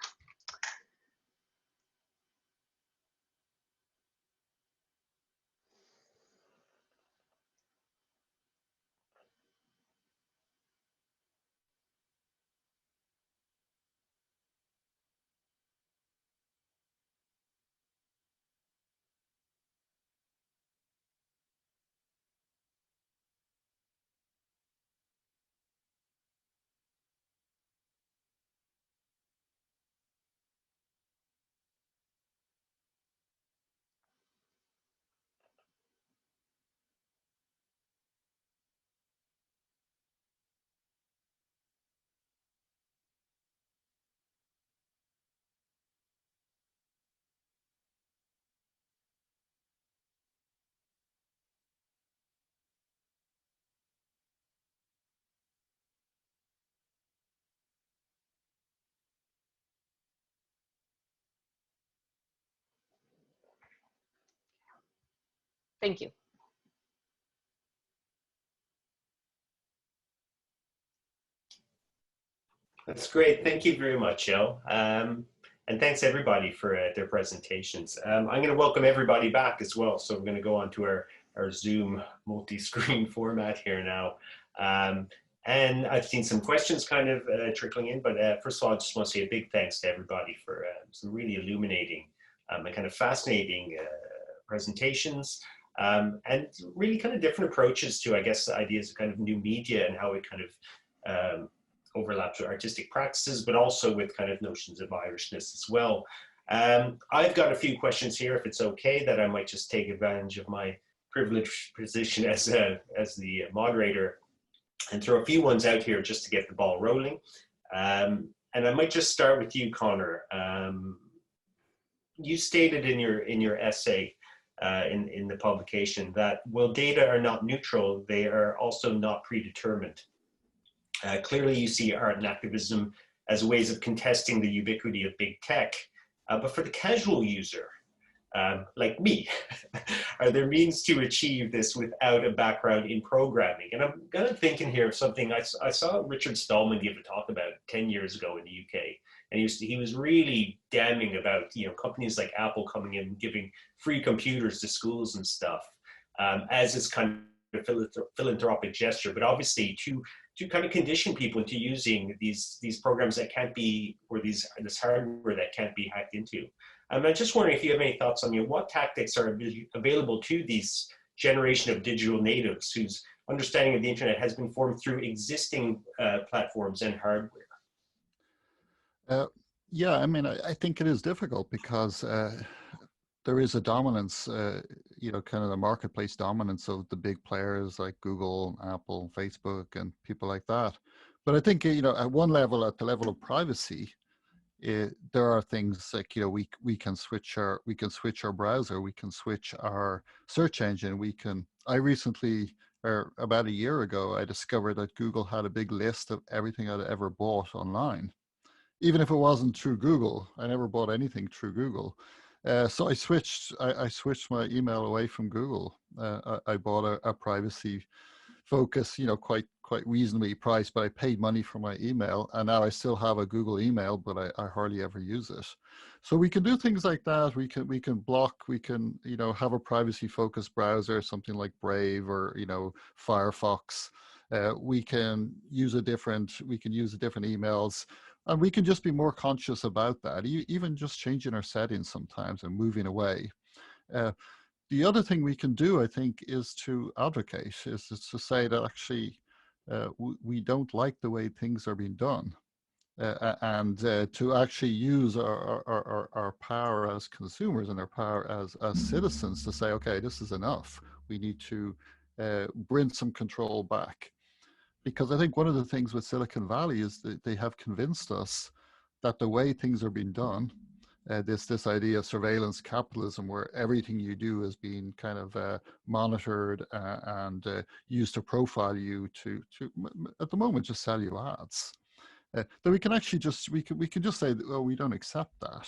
Speaker 4: Thank you.
Speaker 1: That's great. Thank you very much, Elle. And thanks everybody for their presentations. I'm going to welcome everybody back as well. So we're going to go on to our Zoom multi-screen format here now. And I've seen some questions kind of trickling in, but first of all, I just want to say a big thanks to everybody for some really illuminating and kind of fascinating presentations, and really kind of different approaches to, I guess, the ideas of kind of new media and how it kind of overlaps with artistic practices, but also with kind of notions of Irishness as well. I've got a few questions here, if it's okay, that I might just take advantage of my privileged position as the moderator and throw a few ones out here just to get the ball rolling. And I might just start with you, Conor. You stated in your essay in the publication that while data are not neutral, they are also not predetermined. Clearly, you see art and activism as ways of contesting the ubiquity of big tech, but for the casual user, like me, are there means to achieve this without a background in programming? And I'm kind of thinking here of something I saw Richard Stallman give a talk about 10 years ago in the UK, and he was really damning about companies like Apple coming in and giving free computers to schools and stuff as this kind of philanthropic gesture, but obviously to kind of condition people into using these programs that can't be, or this hardware that can't be hacked into. I'm just wondering if you have any thoughts on what tactics are available to these generation of digital natives whose understanding of the internet has been formed through existing platforms and hardware.
Speaker 2: Yeah, I mean, I think it is difficult because there is a dominance, kind of the marketplace dominance of the big players like Google, Apple, Facebook, and people like that. But I think, at one level, at the level of privacy, there are things like, we can switch our browser, we can switch our search engine. I recently, or about a year ago, I discovered that Google had a big list of everything I'd ever bought online. Even if it wasn't through Google, I never bought anything through Google. So I switched my email away from Google. I bought a privacy focus, quite reasonably priced, but I paid money for my email, and now I still have a Google email, but I hardly ever use it. So we can do things like that. We can block. We can have a privacy focused browser, something like Brave or Firefox. We can use different emails. And we can just be more conscious about that, even just changing our settings sometimes and moving away. The other thing we can do, I think, is to advocate, is to say that actually we don't like the way things are being done. And to actually use our power as consumers and our power as citizens to say, okay, this is enough. We need to bring some control back. Because I think one of the things with Silicon Valley is that they have convinced us that the way things are being done, this idea of surveillance capitalism, where everything you do is being kind of monitored and used to profile you to at the moment just sell you ads. That we can actually we can just say, oh, we don't accept that.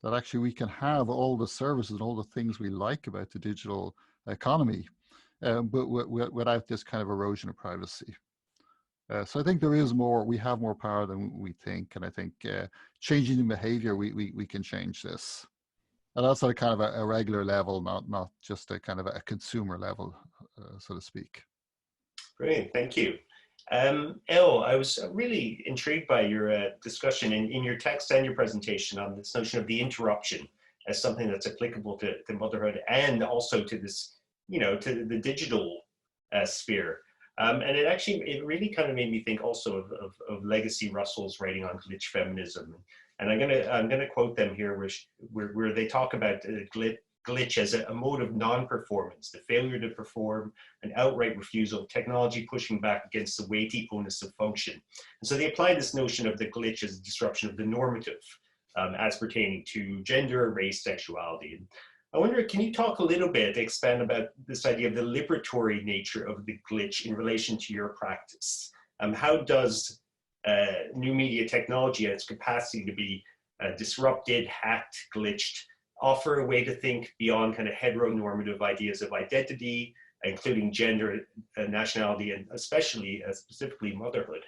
Speaker 2: That actually we can have all the services and all the things we like about the digital economy, but without this kind of erosion of privacy. So I think we have more power than we think. And I think changing the behavior, we can change this. And that's at a kind of a regular level, not just a kind of a consumer level, so to speak.
Speaker 1: Great, thank you. Elle, I was really intrigued by your discussion in your text and your presentation on this notion of the interruption as something that's applicable to motherhood and also to this, to the digital sphere. And it really kind of made me think also of Legacy Russell's writing on glitch feminism. And I'm gonna quote them here, where they talk about glitch as a mode of non-performance, the failure to perform, an outright refusal, technology pushing back against the weighty onus of function. And so they apply this notion of the glitch as a disruption of the normative as pertaining to gender, race, sexuality. And I wonder, can you talk a little bit, expand about this idea of the liberatory nature of the glitch in relation to your practice? How does new media technology and its capacity to be disrupted, hacked, glitched, offer a way to think beyond kind of heteronormative ideas of identity, including gender, nationality, and especially, specifically motherhood?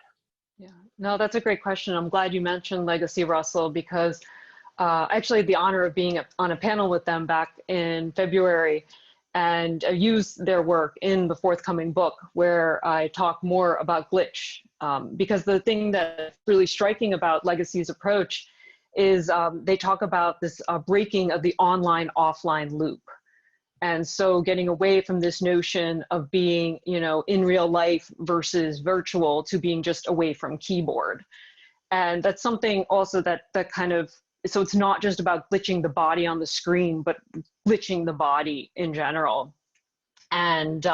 Speaker 4: Yeah, no, that's a great question. I'm glad you mentioned Legacy, Russell, because I actually had the honor of being on a panel with them back in February, and I used their work in the forthcoming book where I talk more about glitch. Because the thing that's really striking about Legacy's approach is they talk about this breaking of the online-offline loop. And so getting away from this notion of being, in real life versus virtual to being just away from keyboard. And that's something also that kind of, so it's not just about glitching the body on the screen, but glitching the body in general. And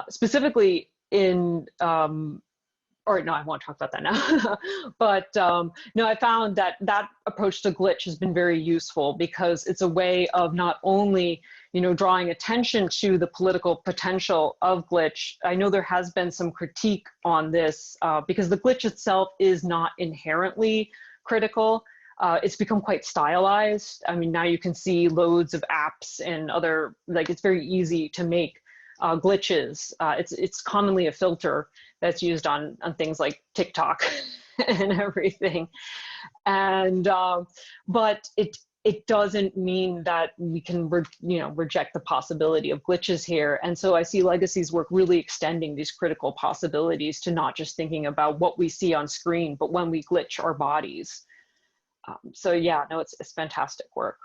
Speaker 4: specifically in, or no, I won't talk about that now. But no, I found that approach to glitch has been very useful because it's a way of not only, drawing attention to the political potential of glitch. I know there has been some critique on this because the glitch itself is not inherently critical. It's become quite stylized. I mean, now you can see loads of apps and other, it's very easy to make glitches. It's commonly a filter that's used on things like TikTok and everything. And, but it doesn't mean that we can, reject the possibility of glitches here. And so I see Legacy's work really extending these critical possibilities to not just thinking about what we see on screen, but when we glitch our bodies. So yeah, no, it's fantastic work.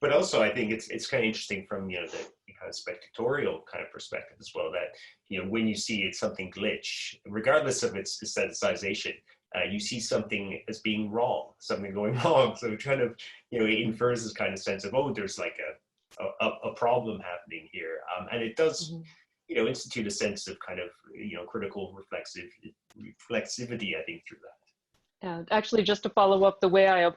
Speaker 1: But also, I think it's kind of interesting from the kind of spectatorial kind of perspective as well. That when you see something glitch, regardless of its aestheticization, you see something as being wrong, something going wrong. So it kind of it infers this kind of sense of, oh, there's like a problem happening here, and it does institute a sense of kind of critical reflexivity, I think, through that.
Speaker 4: Yeah, actually, just to follow up, the way I,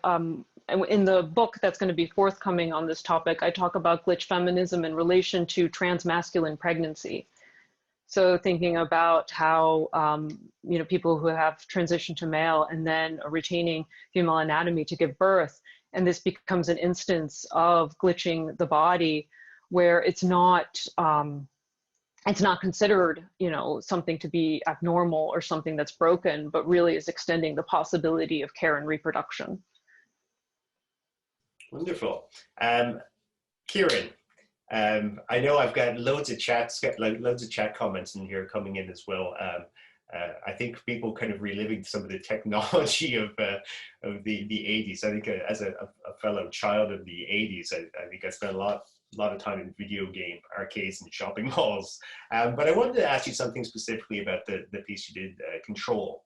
Speaker 4: in the book that's going to be forthcoming on this topic, I talk about glitch feminism in relation to transmasculine pregnancy. So thinking about how, people who have transitioned to male and then retaining female anatomy to give birth, and this becomes an instance of glitching the body where it's not considered, something to be abnormal or something that's broken, but really is extending the possibility of care and reproduction.
Speaker 1: Wonderful. Kieran, I know I've got loads of chat comments in here coming in as well. I think people kind of reliving some of the technology of the 80s. I think as a fellow child of the 80s, I think I spent a lot of time in video game arcades and shopping malls. But I wanted to ask you something specifically about the piece you did, Control.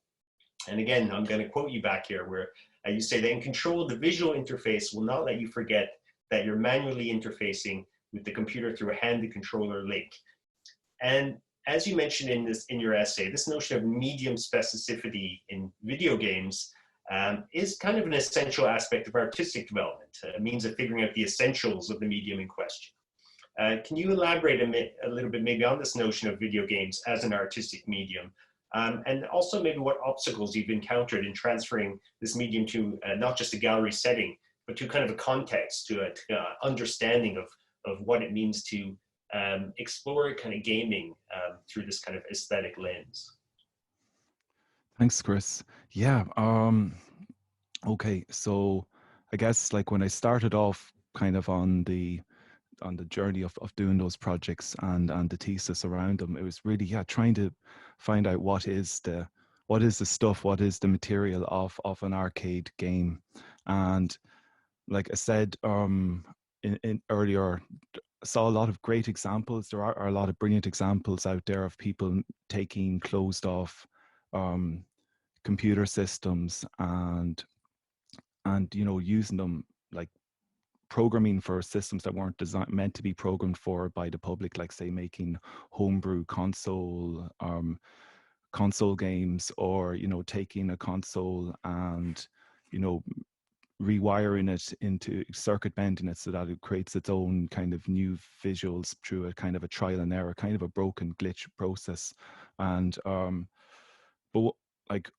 Speaker 1: And again, I'm going to quote you back here where you say that in Control, the visual interface will not let you forget that you're manually interfacing with the computer through a handed controller link. And as you mentioned in your essay, this notion of medium specificity in video games is kind of an essential aspect of artistic development, a means of figuring out the essentials of the medium in question. Can you elaborate a little bit maybe on this notion of video games as an artistic medium, and also maybe what obstacles you've encountered in transferring this medium to not just a gallery setting, but to kind of a context, to an understanding of what it means to explore kind of gaming through this kind of aesthetic lens?
Speaker 3: Thanks, Chris. Yeah. Okay. So I guess like when I started off kind of on the journey of doing those projects and the thesis around them, it was really, trying to find out what is the stuff, what is the material of an arcade game. And like I said in earlier, saw a lot of great examples. There are a lot of brilliant examples out there of people taking closed off computer systems and using them, like programming for systems that weren't meant to be programmed for by the public, like say making homebrew console games, or taking a console and rewiring it into circuit bending it so that it creates its own kind of new visuals through a kind of a trial and error, kind of a broken glitch process. And but like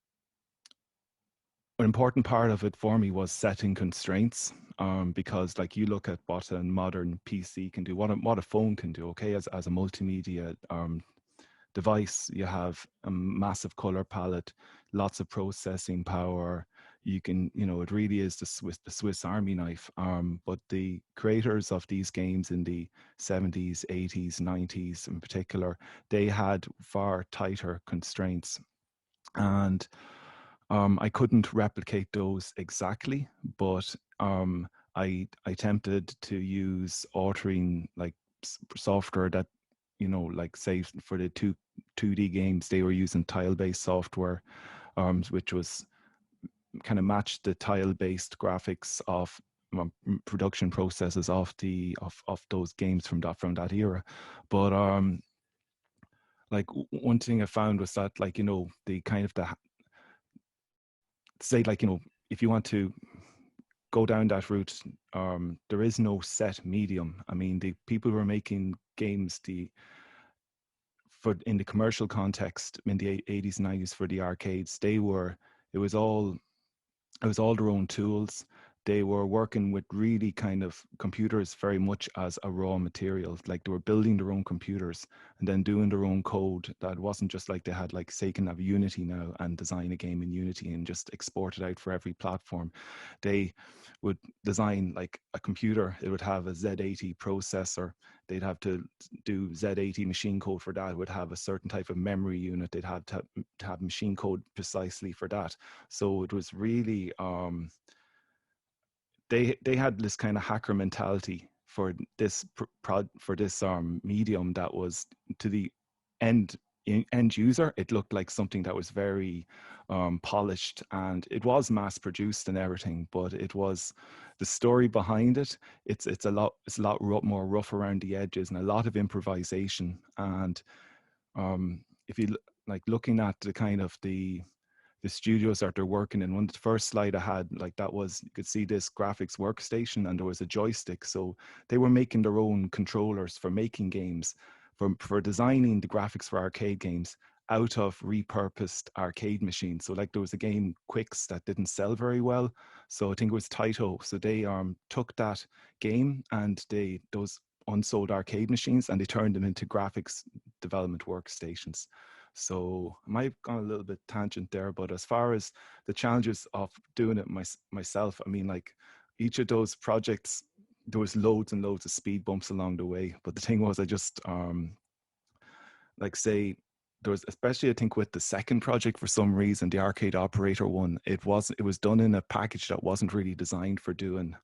Speaker 3: an important part of it for me was setting constraints, because like you look at what a modern PC can do, what a phone can do, okay, as a multimedia device, you have a massive color palette, lots of processing power. You can, you know, it really is the Swiss Army knife. But the creators of these games in the 70s, 80s, 90s in particular, they had far tighter constraints. And I couldn't replicate those exactly, but I attempted to use authoring like software that, you know, like say for the 2D games, they were using tile-based software, which was kind of matched the tile-based graphics of production processes of those games from that era. But like one thing I found was that, like, you know, the kind of the say, like, you know, if you want to go down that route, there is no set medium. I mean, the people who are making games in the commercial context in the 80s and 90s for the arcades, it was all their own tools. They were working with really kind of computers very much as a raw material. Like they were building their own computers and then doing their own code. That wasn't just like they had, like, say, can have Unity now and design a game in Unity and just export it out for every platform. They would design like a computer. It would have a Z80 processor. They'd have to do Z80 machine code for that. It would have a certain type of memory unit. They'd have to have machine code precisely for that. So it was really, they had this kind of hacker mentality for this medium that was, to the end user, it looked like something that was very polished, and it was mass produced and everything, but it was the story behind it. It's a lot more rough around the edges and a lot of improvisation. And if you like looking at the kind of the studios that they're working in, one, the first slide I had, like, that was, you could see this graphics workstation and there was a joystick. So they were making their own controllers for making games, for designing the graphics for arcade games out of repurposed arcade machines. So like there was a game, Quicks, that didn't sell very well. So I think it was Taito. So they took that game and those unsold arcade machines, and they turned them into graphics development workstations. So I might have gone a little bit tangent there, but as far as the challenges of doing it myself, I mean, like, each of those projects, there was loads and loads of speed bumps along the way. But the thing was, I just, like, say, there was, especially I think with the second project, for some reason, the arcade operator one, it was done in a package that wasn't really designed for doing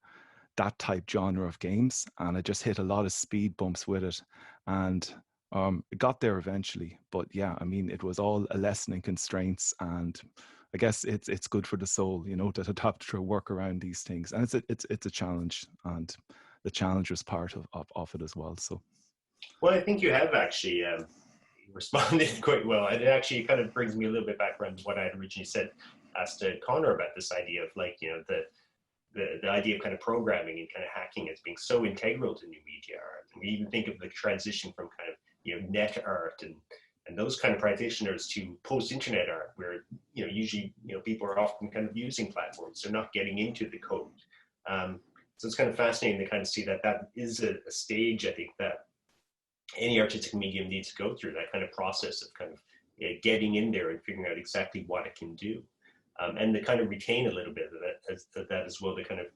Speaker 3: that type genre of games. And I just hit a lot of speed bumps with it. And it got there eventually, but yeah, I mean, it was all a lesson in constraints, and I guess it's good for the soul, you know, to adapt to work around these things. And it's a challenge, and the challenge was part of it as well. So,
Speaker 1: well, I think you have actually responded quite well. It actually kind of brings me a little bit back around to what I had originally said, asked Conor about this idea of, like, you know, the idea of kind of programming and kind of hacking as being so integral to new media art. And we even think of the transition from kind of, you know, net art and those kind of practitioners to post-internet art, where, you know, usually, you know, people are often kind of using platforms, they're not getting into the code. So it's kind of fascinating to kind of see that is a stage, I think, that any artistic medium needs to go through, that kind of process of kind of, you know, getting in there and figuring out exactly what it can do. And to kind of retain a little bit of that as well, to kind of,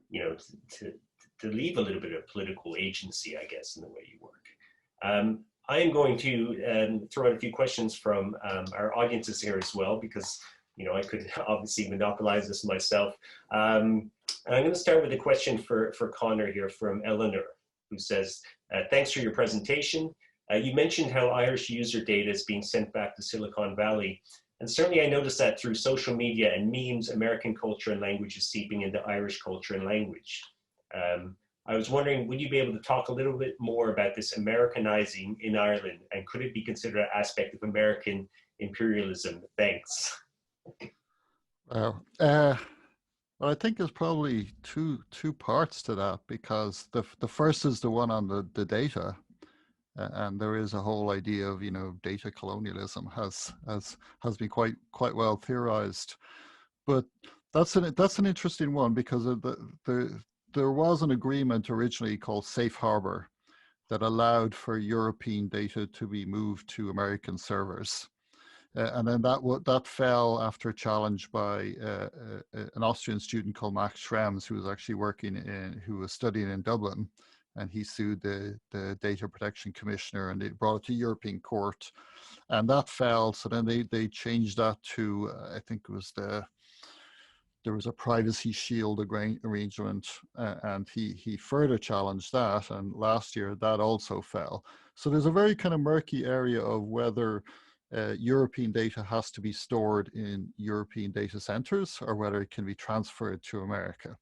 Speaker 1: you know, to leave a little bit of political agency, I guess, in the way you work. I am going to throw out a few questions from our audiences here as well, because, you know, I could obviously monopolize this myself. And I'm going to start with a question for Conor here from Eleanor, who says, thanks for your presentation. You mentioned how Irish user data is being sent back to Silicon Valley. And certainly I noticed that through social media and memes, American culture and language is seeping into Irish culture and language. I was wondering, would you be able to talk a little bit more about this Americanizing in Ireland, and could it be considered an aspect of American imperialism? Thanks.
Speaker 2: Well, I think there's probably two parts to that, because the first is the one on the data, and there is a whole idea of, you know, data colonialism has been quite well theorized, but that's an interesting one, because of there was an agreement originally called Safe Harbor that allowed for European data to be moved to American servers. And then that fell after a challenge by an Austrian student called Max Schrems, who was actually who was studying in Dublin, and he sued the Data Protection Commissioner, and they brought it to European Court, and that fell. So then they changed that to I think it was there was a privacy shield arrangement, and he further challenged that, and last year that also fell. So there's a very kind of murky area of whether European data has to be stored in European data centers or whether it can be transferred to America.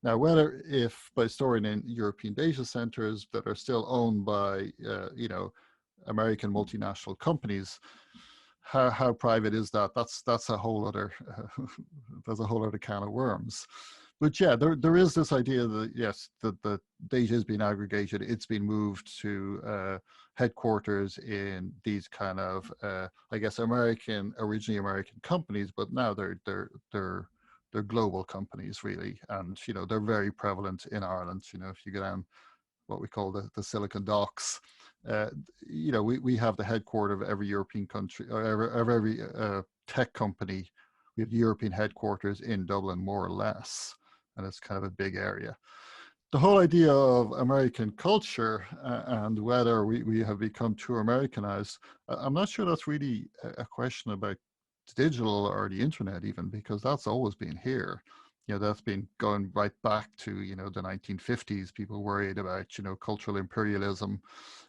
Speaker 2: Now, if by storing in European data centers that are still owned by, American multinational companies, how private is that? That's a whole other that's a whole other can of worms. But yeah, there is this idea that yes, the data is being aggregated, it's been moved to headquarters in these kind of I guess originally American companies, but now they're global companies really, and they're very prevalent in Ireland. If you go down what we call the Silicon Docks, we have the headquarters of every European country, or every tech company. We have the European headquarters in Dublin, more or less, and it's kind of a big area. The whole idea of American culture and whether we have become too Americanized, I'm not sure that's really a question about digital or the internet even, because that's always been here. That's been going right back to, the 1950s. People worried about, cultural imperialism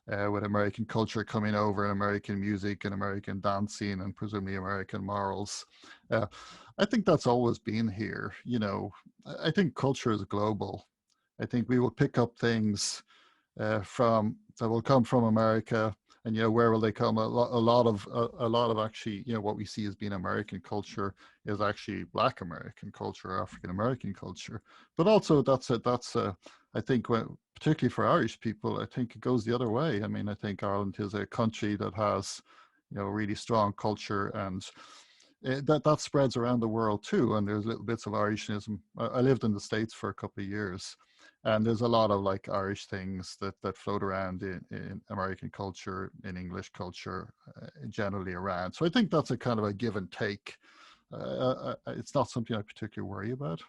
Speaker 2: with American culture coming over, and American music and American dancing and presumably American morals. I think that's always been here. I think culture is global. I think we will pick up things that will come from America, and where will they come? A lot of actually, what we see as being American culture is actually Black American culture, African American culture. But also that's I think particularly for Irish people, I think it goes the other way. I mean, I think Ireland is a country that has, really strong culture, and that spreads around the world too. And there's little bits of Irishism. I lived in the States for a couple of years, and there's a lot of like Irish things that float around in American culture, in English culture, generally around. So I think that's a kind of a give and take. It's not something I particularly worry about.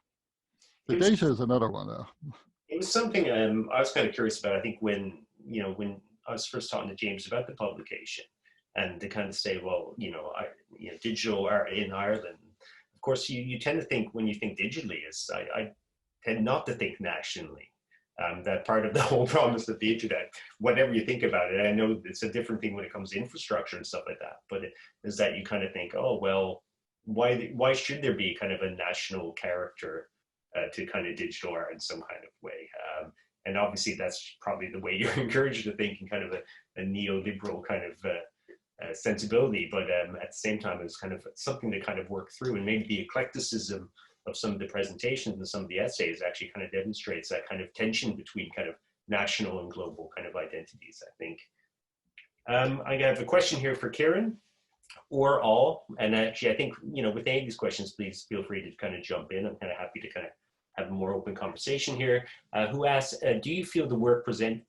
Speaker 2: The data is another one though.
Speaker 1: It was something I was kind of curious about. I think when I was first talking to James about the publication, and to kind of say, well, digital art in Ireland. Of course, you tend to think, when you think digitally, I tend not to think nationally. That part of the whole promise of the internet, whatever you think about it, I know it's a different thing when it comes to infrastructure and stuff like that, but is that you kind of think, oh, well, why should there be kind of a national character to kind of digital art in some kind of way? And obviously that's probably the way you're encouraged to think in kind of a neoliberal kind of sensibility, but at the same time, it's kind of something to kind of work through, and maybe the eclecticism of some of the presentations and some of the essays actually kind of demonstrates that kind of tension between kind of national and global kind of identities, I think. I have a question here for Kieran or all, and actually I think, with any of these questions, please feel free to kind of jump in. I'm kind of happy to kind of have a more open conversation here. Who asks, do you feel the work presented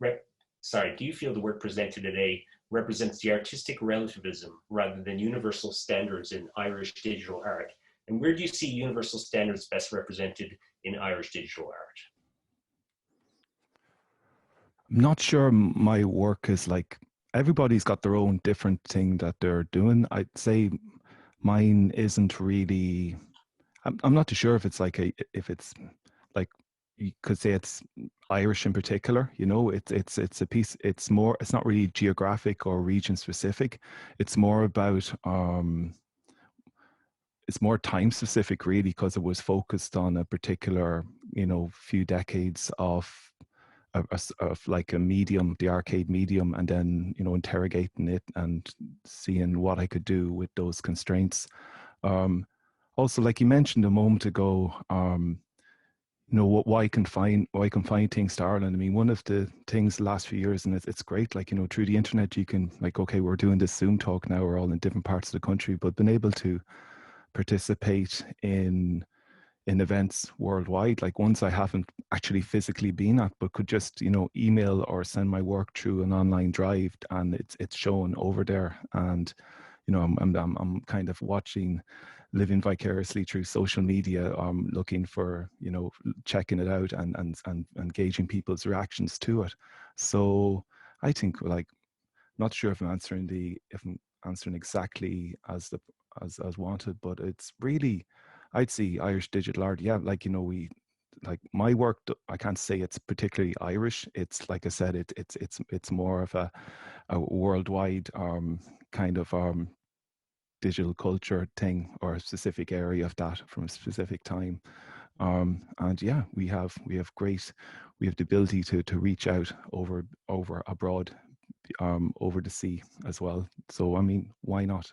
Speaker 1: today represents the artistic relativism rather than universal standards in Irish digital art? And where do you see universal standards best represented in Irish digital art?
Speaker 3: I'm not sure my work is like, everybody's got their own different thing that they're doing. I'd say mine isn't really, I'm not too sure if it's like you could say it's Irish in particular, it's a piece, it's not really geographic or region specific. It's more about, it's more time specific really, because it was focused on a particular, few decades of like a medium, the arcade medium, and then, interrogating it and seeing what I could do with those constraints. Also, like you mentioned a moment ago, why confine things to Ireland. I mean, one of the things the last few years, and it's great, like, through the internet, you can, like, okay, we're doing this Zoom talk now, we're all in different parts of the country, but been able to participate in in events worldwide, like ones I haven't actually physically been at, but could just, you know, email or send my work through an online drive, and it's shown over there. And, you know, I'm kind of watching, living vicariously through social media, looking for, you know, checking it out and gauging people's reactions to it. So I think, like, not sure if I'm answering exactly as wanted, but it's really, I'd say Irish digital art. Yeah, like, you know, like my work, I can't say it's particularly Irish. It's, like I said, it's more of a worldwide kind of digital culture thing, or a specific area of that from a specific time. And yeah, we have the ability to reach out over abroad, over the sea as well. So I mean, why not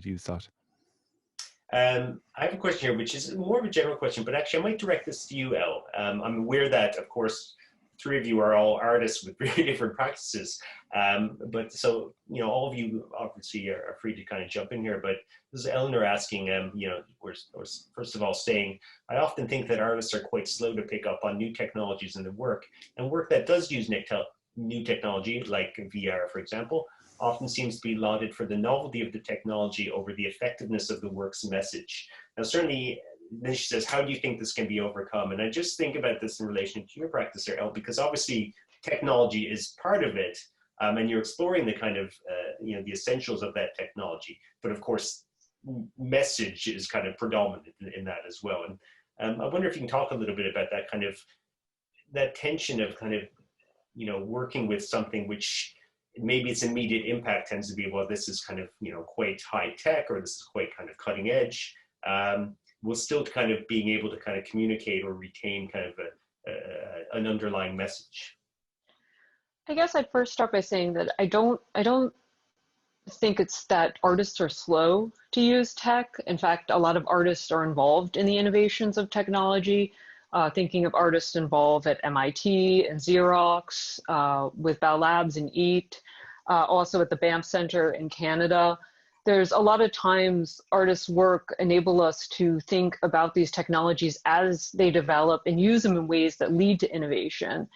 Speaker 3: use that?
Speaker 1: I have a question here, which is more of a general question, but actually I might direct this to you, Elle. I'm aware that, of course, three of you are all artists with very different practices. But so, you know, all of you obviously are free to kind of jump in here, but this is Eleanor asking, you know, we're first of all saying, I often think that artists are quite slow to pick up on new technologies in their work, and work that does use new technology, like VR, for example, often seems to be lauded for the novelty of the technology over the effectiveness of the work's message. Now, certainly, then she says, how do you think this can be overcome? And I just think about this in relation to your practice there, Elle, because obviously technology is part of it, and you're exploring the kind of, you know, the essentials of that technology. But of course, message is kind of predominant in that as well. And I wonder if you can talk a little bit about that kind of, that tension of kind of, you know, working with something which maybe its immediate impact tends to be, well, this is kind of, you know, quite high tech, or this is quite kind of cutting edge, while still kind of being able to kind of communicate or retain kind of an underlying message.
Speaker 4: I guess I'd first start by saying that I don't think it's that artists are slow to use tech. In fact, a lot of artists are involved in the innovations of technology. Thinking of artists involved at MIT and Xerox, with Bell Labs and EAT, also at the Banff Center in Canada. There's a lot of times artists' work enable us to think about these technologies as they develop and use them in ways that lead to innovation.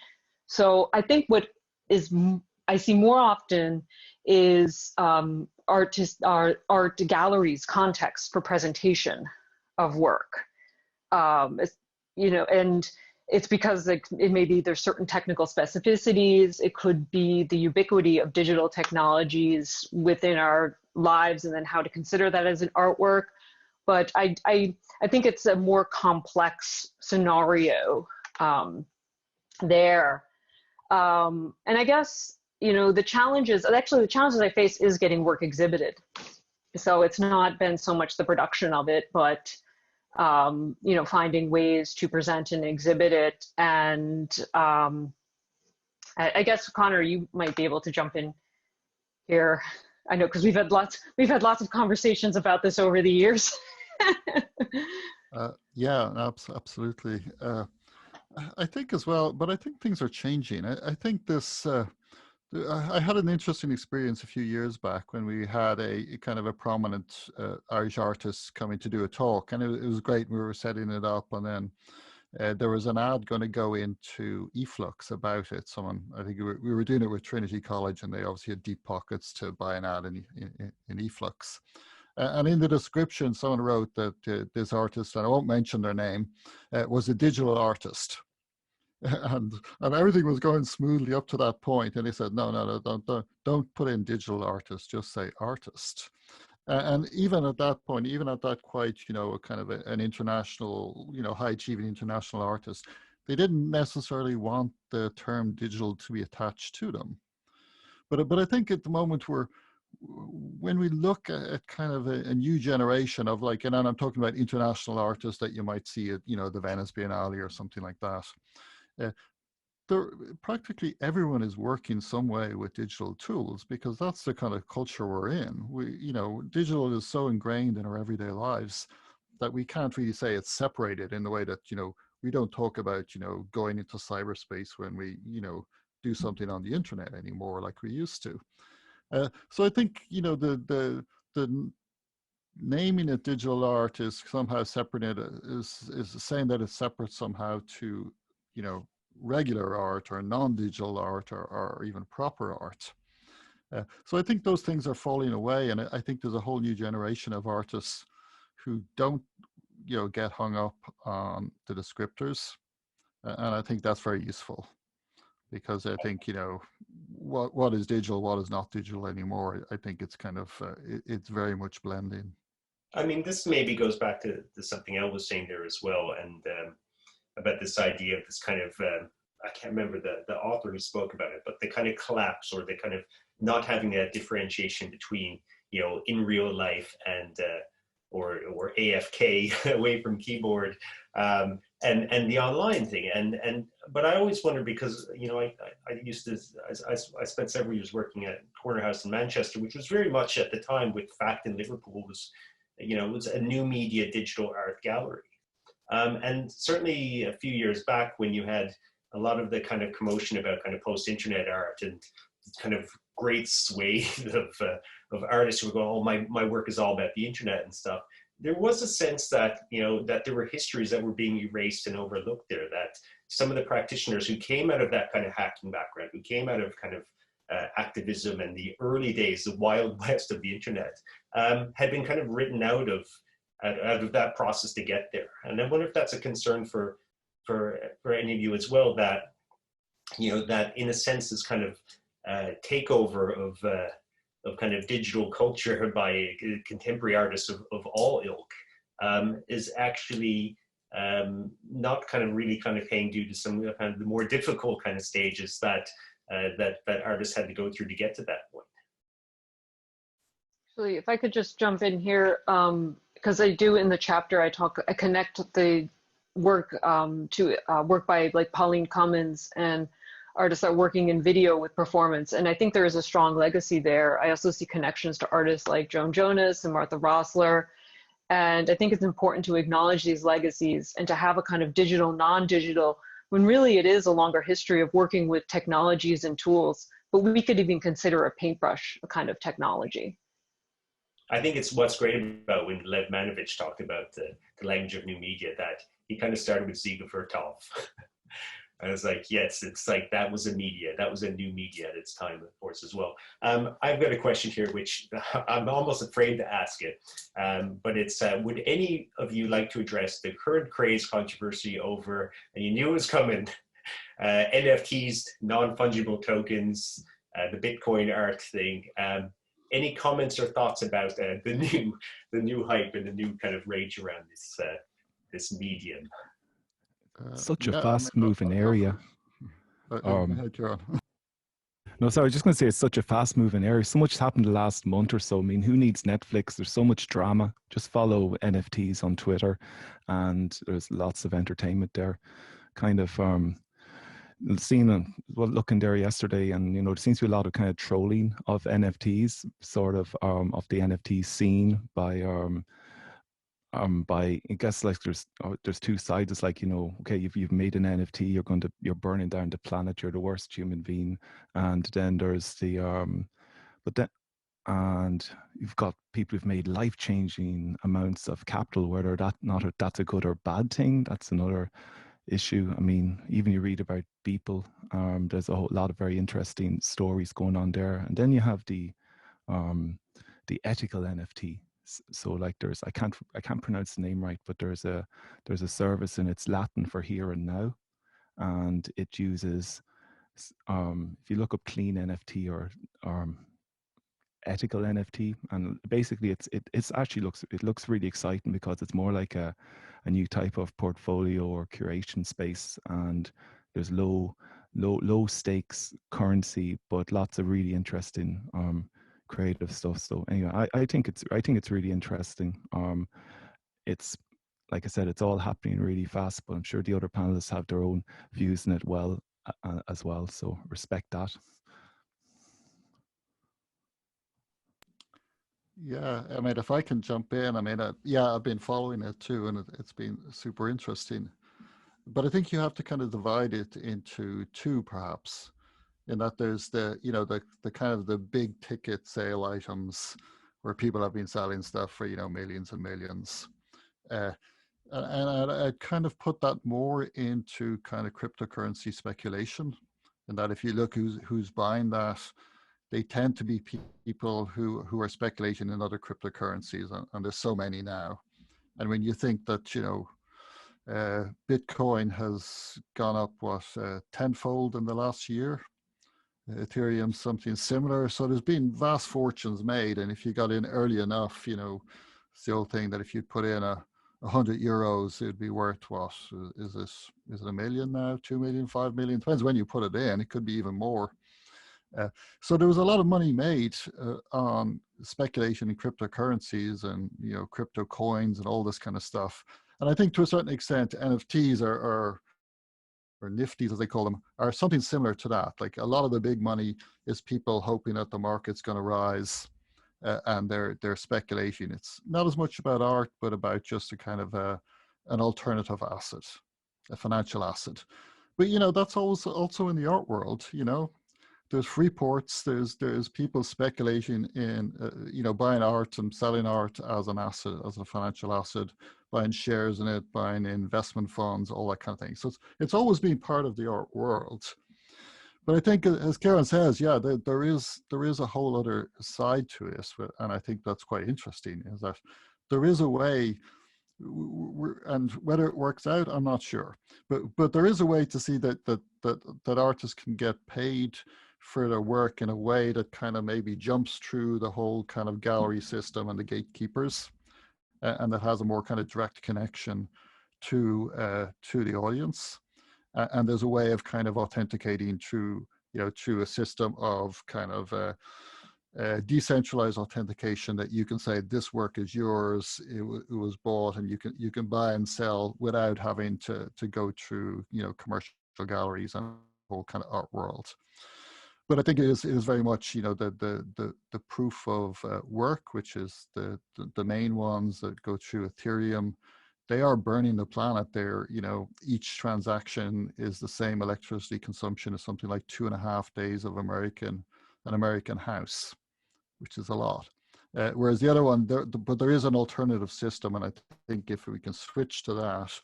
Speaker 4: So I think what I see more often is art galleries context for presentation of work. You know, and it's because it may be there's certain technical specificities. It could be the ubiquity of digital technologies within our lives, and then how to consider that as an artwork. But I think it's a more complex scenario there. And I guess, you know, the challenges I face is getting work exhibited. So it's not been so much the production of it, but you know, finding ways to present and exhibit it. And I guess, Conor, you might be able to jump in here. I know, because we've had lots of conversations about this over the years.
Speaker 2: Yeah, absolutely. I think as well, but I think things are changing. I think this. I had an interesting experience a few years back when we had a kind of a prominent Irish artist coming to do a talk, and it was great. We were setting it up, and then there was an ad going to go into eFlux about it. I think we were doing it with Trinity College, and they obviously had deep pockets to buy an ad in eFlux. And in the description, someone wrote that this artist, and I won't mention their name, was a digital artist. And everything was going smoothly up to that point, and he said, no, don't put in digital artist, just say artist. And even at that point, even at that quite, you know, kind of an international, you know, high achieving international artist, they didn't necessarily want the term digital to be attached to them. But I think at the moment when we look at kind of a new generation of, like, and I'm talking about international artists that you might see at, you know, the Venice Biennale or something like that. Practically everyone is working some way with digital tools, because that's the kind of culture we're in. You know, digital is so ingrained in our everyday lives that we can't really say it's separated in the way that, you know, we don't talk about, you know, going into cyberspace when we, you know, do something on the internet anymore like we used to. So I think, you know, the naming it digital art is somehow separate, is saying that it's separate somehow to, you know, regular art or non-digital art or even proper art. So I think those things are falling away, and I think there's a whole new generation of artists who don't, you know, get hung up on the descriptors, and I think that's very useful, because I think, you know, what is digital, what is not digital anymore. I think it's kind of it's very much blending.
Speaker 1: I mean, this maybe goes back to something Elle was saying there as well, and about this idea of this kind of I can't remember the author who spoke about it, but the kind of collapse, or the kind of not having that differentiation between, you know, in real life and or AFK away from keyboard, and the online thing. But I always wonder, because, you know, I used to, I spent several years working at Corner House in Manchester, which was very much at the time with Fact in Liverpool was, you know, it was a new media digital art gallery. And certainly a few years back, when you had a lot of the kind of commotion about kind of post-internet art and kind of great swathe of artists who were going, oh, my work is all about the internet and stuff, there was a sense that, you know, that there were histories that were being erased and overlooked there, that some of the practitioners who came out of that kind of hacking background, who came out of kind of activism and the early days, the wild west of the internet, had been kind of written out of that process to get there. And I wonder if that's a concern for any of you as well, that, you know, that in a sense this kind of takeover of kind of digital culture by contemporary artists of all ilk is actually not kind of really kind of paying due to some of the kind of the more difficult kind of stages that artists had to go through to get to that point.
Speaker 4: Actually, if I could just jump in here, because I do in the chapter, I connect the work to work by like Pauline Cummins and artists that are working in video with performance. And I think there is a strong legacy there. I also see connections to artists like Joan Jonas and Martha Rossler. And I think it's important to acknowledge these legacies and to have a kind of digital, non-digital, when really it is a longer history of working with technologies and tools, but we could even consider a paintbrush a kind of technology.
Speaker 1: I think it's what's great about when Lev Manovich talked about the language of new media, that he kind of started with Ziga Vertov. I was like, yes, it's like that was a media, that was a new media at its time, of course, as well. I've got a question here, which I'm almost afraid to ask it, but it's, would any of you like to address the current craze controversy over, and you knew it was coming, NFTs, non-fungible tokens, the Bitcoin art thing. Any comments or thoughts about the new hype and the new kind of rage around this medium?
Speaker 3: Such a fast-moving area.
Speaker 2: Kieran.
Speaker 3: No, sorry, I was just going to say it's such a fast-moving area. So much has happened the last month or so. I mean, who needs Netflix? There's so much drama. Just follow NFTs on Twitter, and there's lots of entertainment there. Kind of looking there yesterday, and you know, there seems to be a lot of kind of trolling of NFTs, sort of the NFT scene by I guess like there's two sides. It's like, you know, okay, you've made an NFT, you're burning down the planet, you're the worst human being, and then there's the and you've got people who've made life-changing amounts of capital, whether that's a good or bad thing, that's another issue. I mean, even you read about people, there's a whole lot of very interesting stories going on there. And then you have the ethical NFT. So like there's, I can't pronounce the name right, but there's a service, and it's Latin for here and now, and it uses if you look up clean NFT or ethical NFT, and basically it looks really exciting, because it's more like a new type of portfolio or curation space, and there's low stakes currency, but lots of really interesting creative stuff. So anyway, I think it's really interesting. It's, like I said, it's all happening really fast, but I'm sure the other panelists have their own views in it as well. So respect that.
Speaker 2: Yeah, I mean, if I can jump in, I mean, yeah, I've been following it too, and it's been super interesting. But I think you have to kind of divide it into two, perhaps, in that there's the, you know, the kind of the big ticket sale items, where people have been selling stuff for, millions and millions. And I kind of put that more into kind of cryptocurrency speculation, and that if you look who's buying that, they tend to be people who are speculating in other cryptocurrencies, and there's so many now. And when you think that, Bitcoin has gone up, tenfold in the last year, Ethereum something similar. So there's been vast fortunes made, and if you got in early enough, it's the old thing that if you put in 100 euros, it'd be worth what? Is it $1 million now? 2 million, 5 million? Depends when you put it in. It could be even more. So there was a lot of money made on speculation in cryptocurrencies and crypto coins and all this kind of stuff. And I think to a certain extent, NFTs or nifties, as they call them, are something similar to that. Like a lot of the big money is people hoping that the market's going to rise, and they're speculating. It's not as much about art, but about just a kind of an alternative asset, a financial asset. But that's also in the art world. There's reports, there's people speculating in, buying art and selling art as an asset, as a financial asset, buying shares in it, buying investment funds, all that kind of thing. So it's always been part of the art world. But I think, as Kieran says, there is a whole other side to it, and I think that's quite interesting, is that there is a way, and whether it works out, I'm not sure, but there is a way to see that artists can get paid for their work in a way that kind of maybe jumps through the whole kind of gallery system and the gatekeepers, and that has a more kind of direct connection to the audience. And there's a way of kind of authenticating through a system of kind of decentralized authentication, that you can say this work is yours, it was bought, and you can buy and sell without having to go through commercial galleries and the whole kind of art world. But I think it is very much the proof of work, which is the main ones that go through Ethereum. They are burning the planet. They're each transaction is the same electricity consumption as something like 2.5 days of an American house, which is a lot. Whereas the other one, but there is an alternative system, and I think if we can switch to that,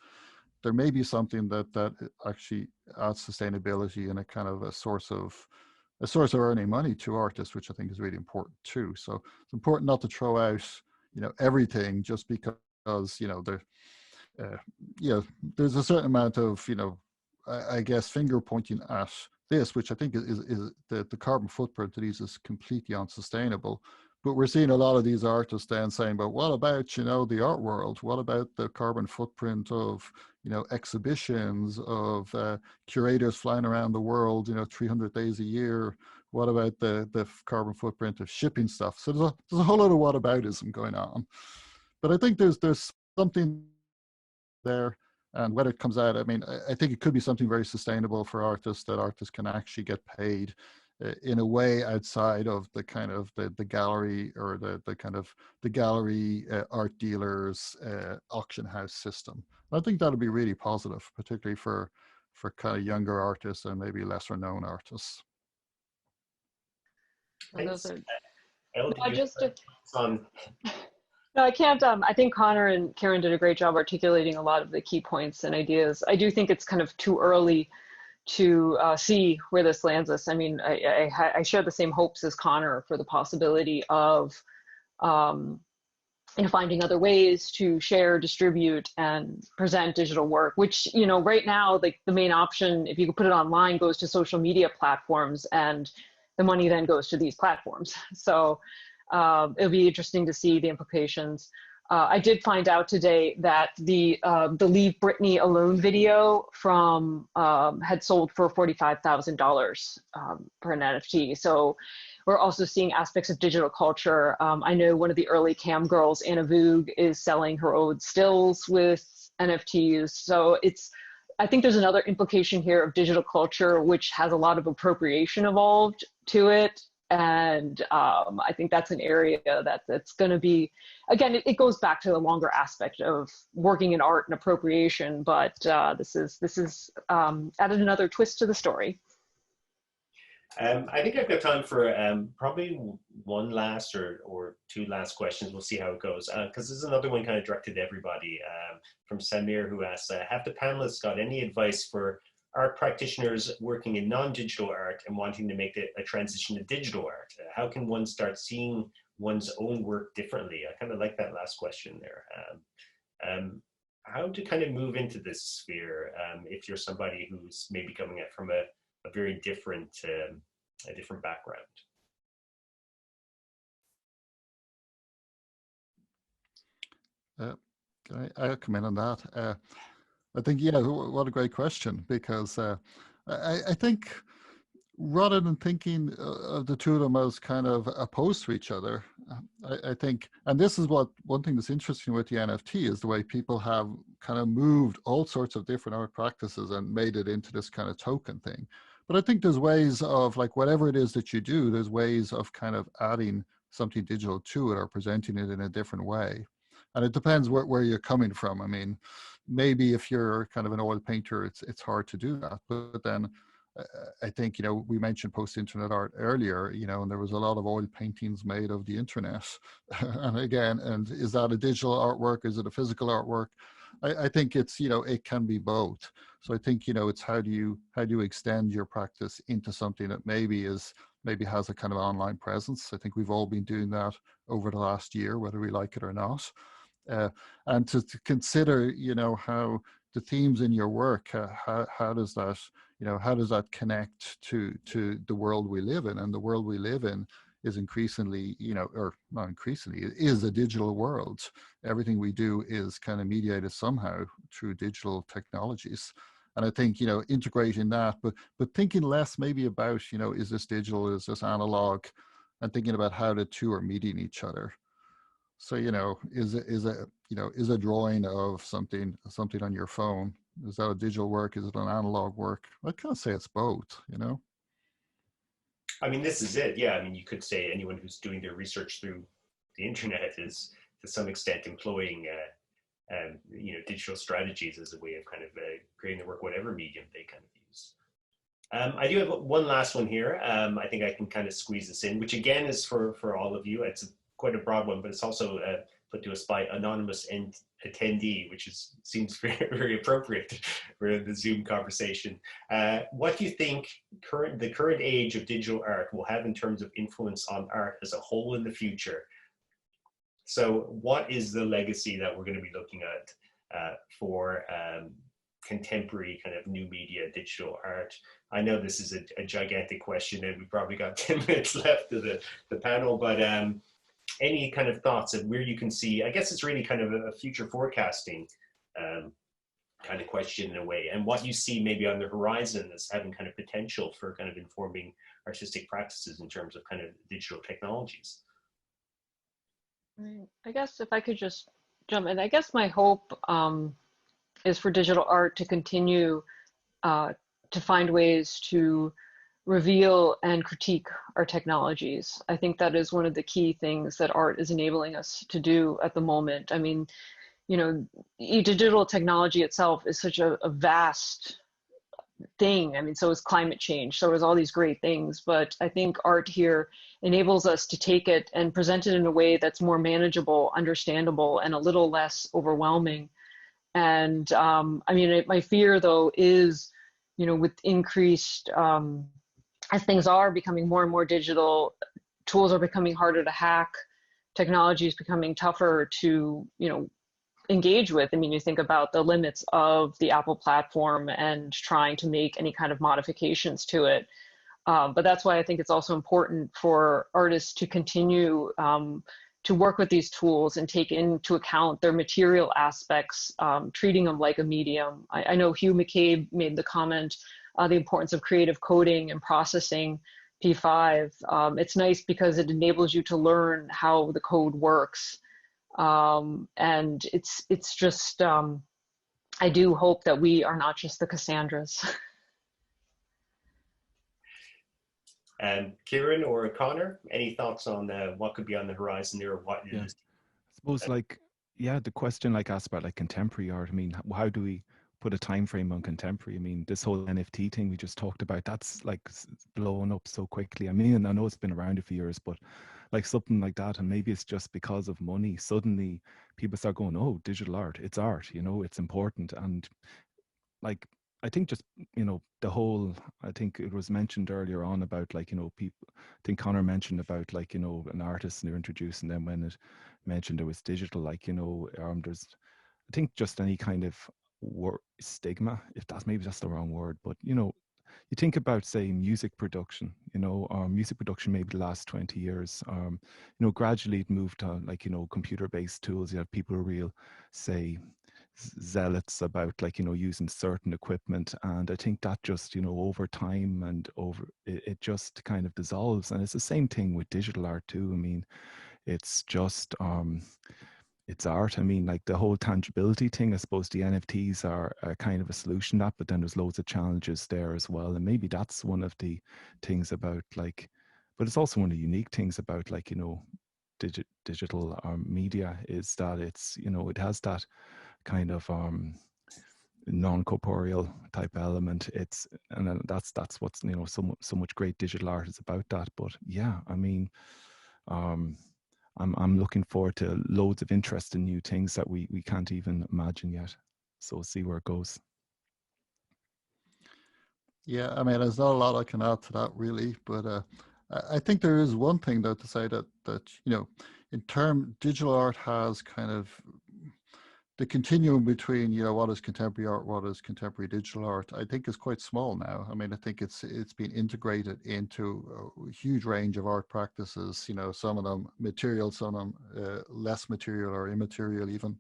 Speaker 2: there may be something that actually adds sustainability and a kind of a source of earning money to artists, which I think is really important too. So it's important not to throw out everything just because there's a certain amount of I guess finger pointing at this, which I think is the carbon footprint of these is completely unsustainable. But we're seeing a lot of these artists then saying, but what about the art world? What about the carbon footprint of exhibitions, of curators flying around the world 300 days a year? What about the carbon footprint of shipping stuff? So there's a whole lot of whataboutism going on. But I think there's something there, and whether it comes out, I think it could be something very sustainable for artists, that artists can actually get paid in a way outside of the kind of the gallery, or the kind of the gallery art dealers auction house system. I think that'll be really positive, particularly for kind of younger artists and maybe lesser known artists.
Speaker 4: No, I can't. I think Conor and Kieran did a great job articulating a lot of the key points and ideas. I do think it's kind of too early to see where this lands us. I share the same hopes as Conor for the possibility of finding other ways to share, distribute, and present digital work, which, right now, like the main option, if you could put it online, goes to social media platforms, and the money then goes to these platforms. So it'll be interesting to see the implications. I did find out today that the Leave Britney Alone video from had sold for $45,000 for an NFT. So we're also seeing aspects of digital culture. I know one of the early cam girls, Anna Voog, is selling her own stills with NFTs. So I think there's another implication here of digital culture, which has a lot of appropriation involved to it. And I think that's an area that's going to be, again, it goes back to the longer aspect of working in art and appropriation, but this is added another twist to the story.
Speaker 1: I think I've got time for probably one last or two last questions. We'll see how it goes. Because there's another one kind of directed to everybody from Samir, who asks, have the panelists got any advice for art practitioners working in non-digital art and wanting to make a transition to digital art? How can one start seeing one's own work differently? I kind of like that last question there. How to kind of move into this sphere if you're somebody who's maybe coming at from a very different a different background.
Speaker 2: I'll come in on that. I think, yeah, what a great question, because I think rather than thinking of the two of them as kind of opposed to each other, I think, and this is one thing that's interesting with the NFT is the way people have kind of moved all sorts of different art practices and made it into this kind of token thing. But I think there's ways of, like, whatever it is that you do, there's ways of kind of adding something digital to it or presenting it in a different way. And it depends where you're coming from. I mean, maybe if you're kind of an oil painter, it's hard to do that. But then I think, you know, we mentioned post-internet art earlier, you know, and there was a lot of oil paintings made of the internet. And again, and is that a digital artwork? Is it a physical artwork? I think it's, you know, it can be both. So I think, you know, it's how do you extend your practice into something that maybe has a kind of online presence. I think we've all been doing that over the last year, whether we like it or not. And to consider, you know, how the themes in your work, how does that, you know, how does that connect to the world we live in? And the world we live in is increasingly, you know, or not increasingly, it is a digital world. Everything we do is kind of mediated somehow through digital technologies. And I think, you know, integrating that, but thinking less maybe about, you know, is this digital, is this analog, and thinking about how the two are meeting each other. So, you know, is a drawing of something on your phone, is that a digital work? Is it an analog work? I can't say it's both, you know?
Speaker 1: I mean, this is it. Yeah, I mean, you could say anyone who's doing their research through the internet is to some extent employing, you know, digital strategies as a way of kind of creating the work, whatever medium they kind of use. I do have one last one here. I think I can kind of squeeze this in, which again is for all of you. It's quite a broad one, but it's also put to us by anonymous attendee, which seems very, very appropriate for the Zoom conversation. What do you think the current age of digital art will have in terms of influence on art as a whole in the future? So what is the legacy that we're going to be looking at for contemporary kind of new media digital art? I know this is a gigantic question and we've probably got 10 minutes left of the panel, but any kind of thoughts of where you can see, I guess it's really kind of a future forecasting kind of question in a way, and what you see maybe on the horizon as having kind of potential for kind of informing artistic practices in terms of kind of digital technologies.
Speaker 4: I guess if I could just jump in, I guess my hope is for digital art to continue to find ways to reveal and critique our technologies. I think that is one of the key things that art is enabling us to do at the moment. I mean, you know, digital technology itself is such a vast thing. I mean, so is climate change, so is all these great things, but I think art here enables us to take it and present it in a way that's more manageable, understandable, and a little less overwhelming. And I mean, my fear though is, you know, with increased, as things are becoming more and more digital, tools are becoming harder to hack, technology is becoming tougher to, you know, engage with. I mean, you think about the limits of the Apple platform and trying to make any kind of modifications to it. But that's why I think it's also important for artists to continue to work with these tools and take into account their material aspects, treating them like a medium. I know Hugh McCabe made the comment, the importance of creative coding and processing P5. It's nice because it enables you to learn how the code works. And it's just, I do hope that we are not just the Cassandras.
Speaker 1: And Kieran or Conor, any thoughts on what could be on the horizon there, or what is?
Speaker 3: I suppose, like, yeah, the question like asked about like contemporary art. I mean, how do we put a time frame on contemporary. I mean, this whole NFT thing we just talked about, that's like blowing up so quickly. I mean, I know it's been around a few years, but like something like that, and maybe it's just because of money, suddenly people start going, oh, digital art, it's art, you know, it's important. And like, I think just, you know, the whole, I think it was mentioned earlier on about like, you know, people, I think Conor mentioned about like, you know, an artist and they're introducing them when it mentioned it was digital, like, you know, there's, I think just any kind of stigma, if that's, maybe that's the wrong word, but you know, you think about, say, music production, you know, music production maybe the last 20 years, you know, gradually it moved to like, you know, computer-based tools. You have people who are real, say, zealots about like, you know, using certain equipment. And I think that just, you know, over time and over, it just kind of dissolves. And it's the same thing with digital art too. I mean, it's just, it's art. I mean, like the whole tangibility thing, I suppose the NFTs are a kind of a solution to that, but then there's loads of challenges there as well. And maybe that's one of the things about like, but it's also one of the unique things about like, you know, digital media is that it's, you know, it has that kind of non-corporeal type element. It's, and that's what's, you know, so much great digital art is about that. But yeah, I mean, I'm looking forward to loads of interesting new things that we can't even imagine yet. So we'll see where it goes.
Speaker 2: Yeah, I mean, there's not a lot I can add to that really, but I think there is one thing though to say that you know, in term, digital art has kind of the continuum between, you know, what is contemporary art, what is contemporary digital art, I think is quite small now. I mean, I think it's been integrated into a huge range of art practices, you know, some of them material, some of them less material or immaterial even.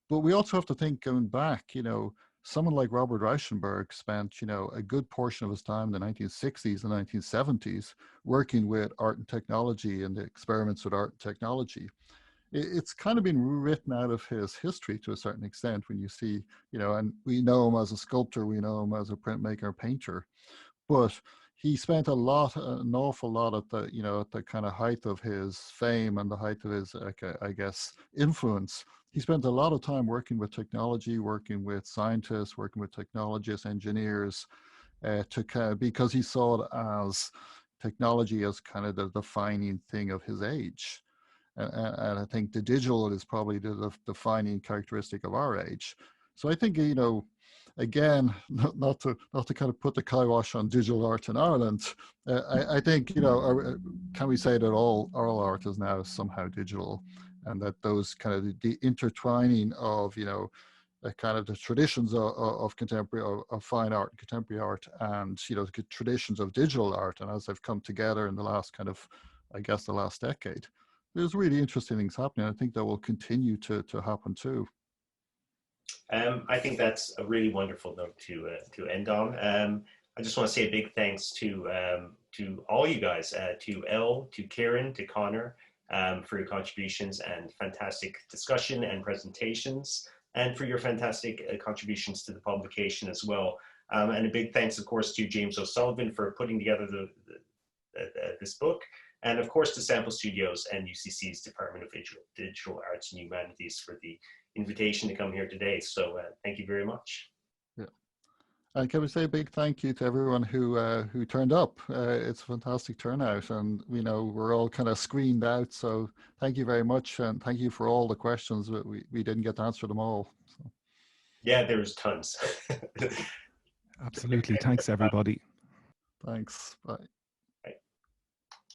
Speaker 2: But we also have to think going back, you know, someone like Robert Rauschenberg spent, you know, a good portion of his time in the 1960s and 1970s working with art and technology and the experiments with art and technology. It's kind of been written out of his history to a certain extent when you see, you know, and we know him as a sculptor, we know him as a printmaker, painter, but he spent an awful lot at the, you know, at the kind of height of his fame and the height of his, I guess, influence. He spent a lot of time working with technology, working with scientists, working with technologists, engineers, because he saw it as technology as kind of the defining thing of his age. And I think the digital is probably the defining characteristic of our age. So I think, you know, again, not to kind of put the kibosh on digital art in Ireland, I think, you know, can we say that all art is now somehow digital, and that those kind of the intertwining of, you know, kind of the traditions of contemporary, of fine art, contemporary art, and, you know, the traditions of digital art, and as they've come together in the last kind of, I guess, the last decade, there's really interesting things happening. I think that will continue to happen too.
Speaker 1: I think that's a really wonderful note to end on. I just want to say a big thanks to all you guys, to Elle, to Kieran, to Conor, for your contributions and fantastic discussion and presentations, and for your fantastic contributions to the publication as well. And a big thanks, of course, to James O'Sullivan for putting together this book. And of course, to Sample Studios and UCC's Department of Digital Arts and Humanities for the invitation to come here today. So thank you very much.
Speaker 2: Yeah. And can we say a big thank you to everyone who turned up? It's a fantastic turnout, and you know, we're all kind of screened out. So thank you very much, and thank you for all the questions. But we didn't get to answer them all. So.
Speaker 1: Yeah, there's tons.
Speaker 3: Absolutely. Thanks, everybody.
Speaker 2: Thanks. Bye.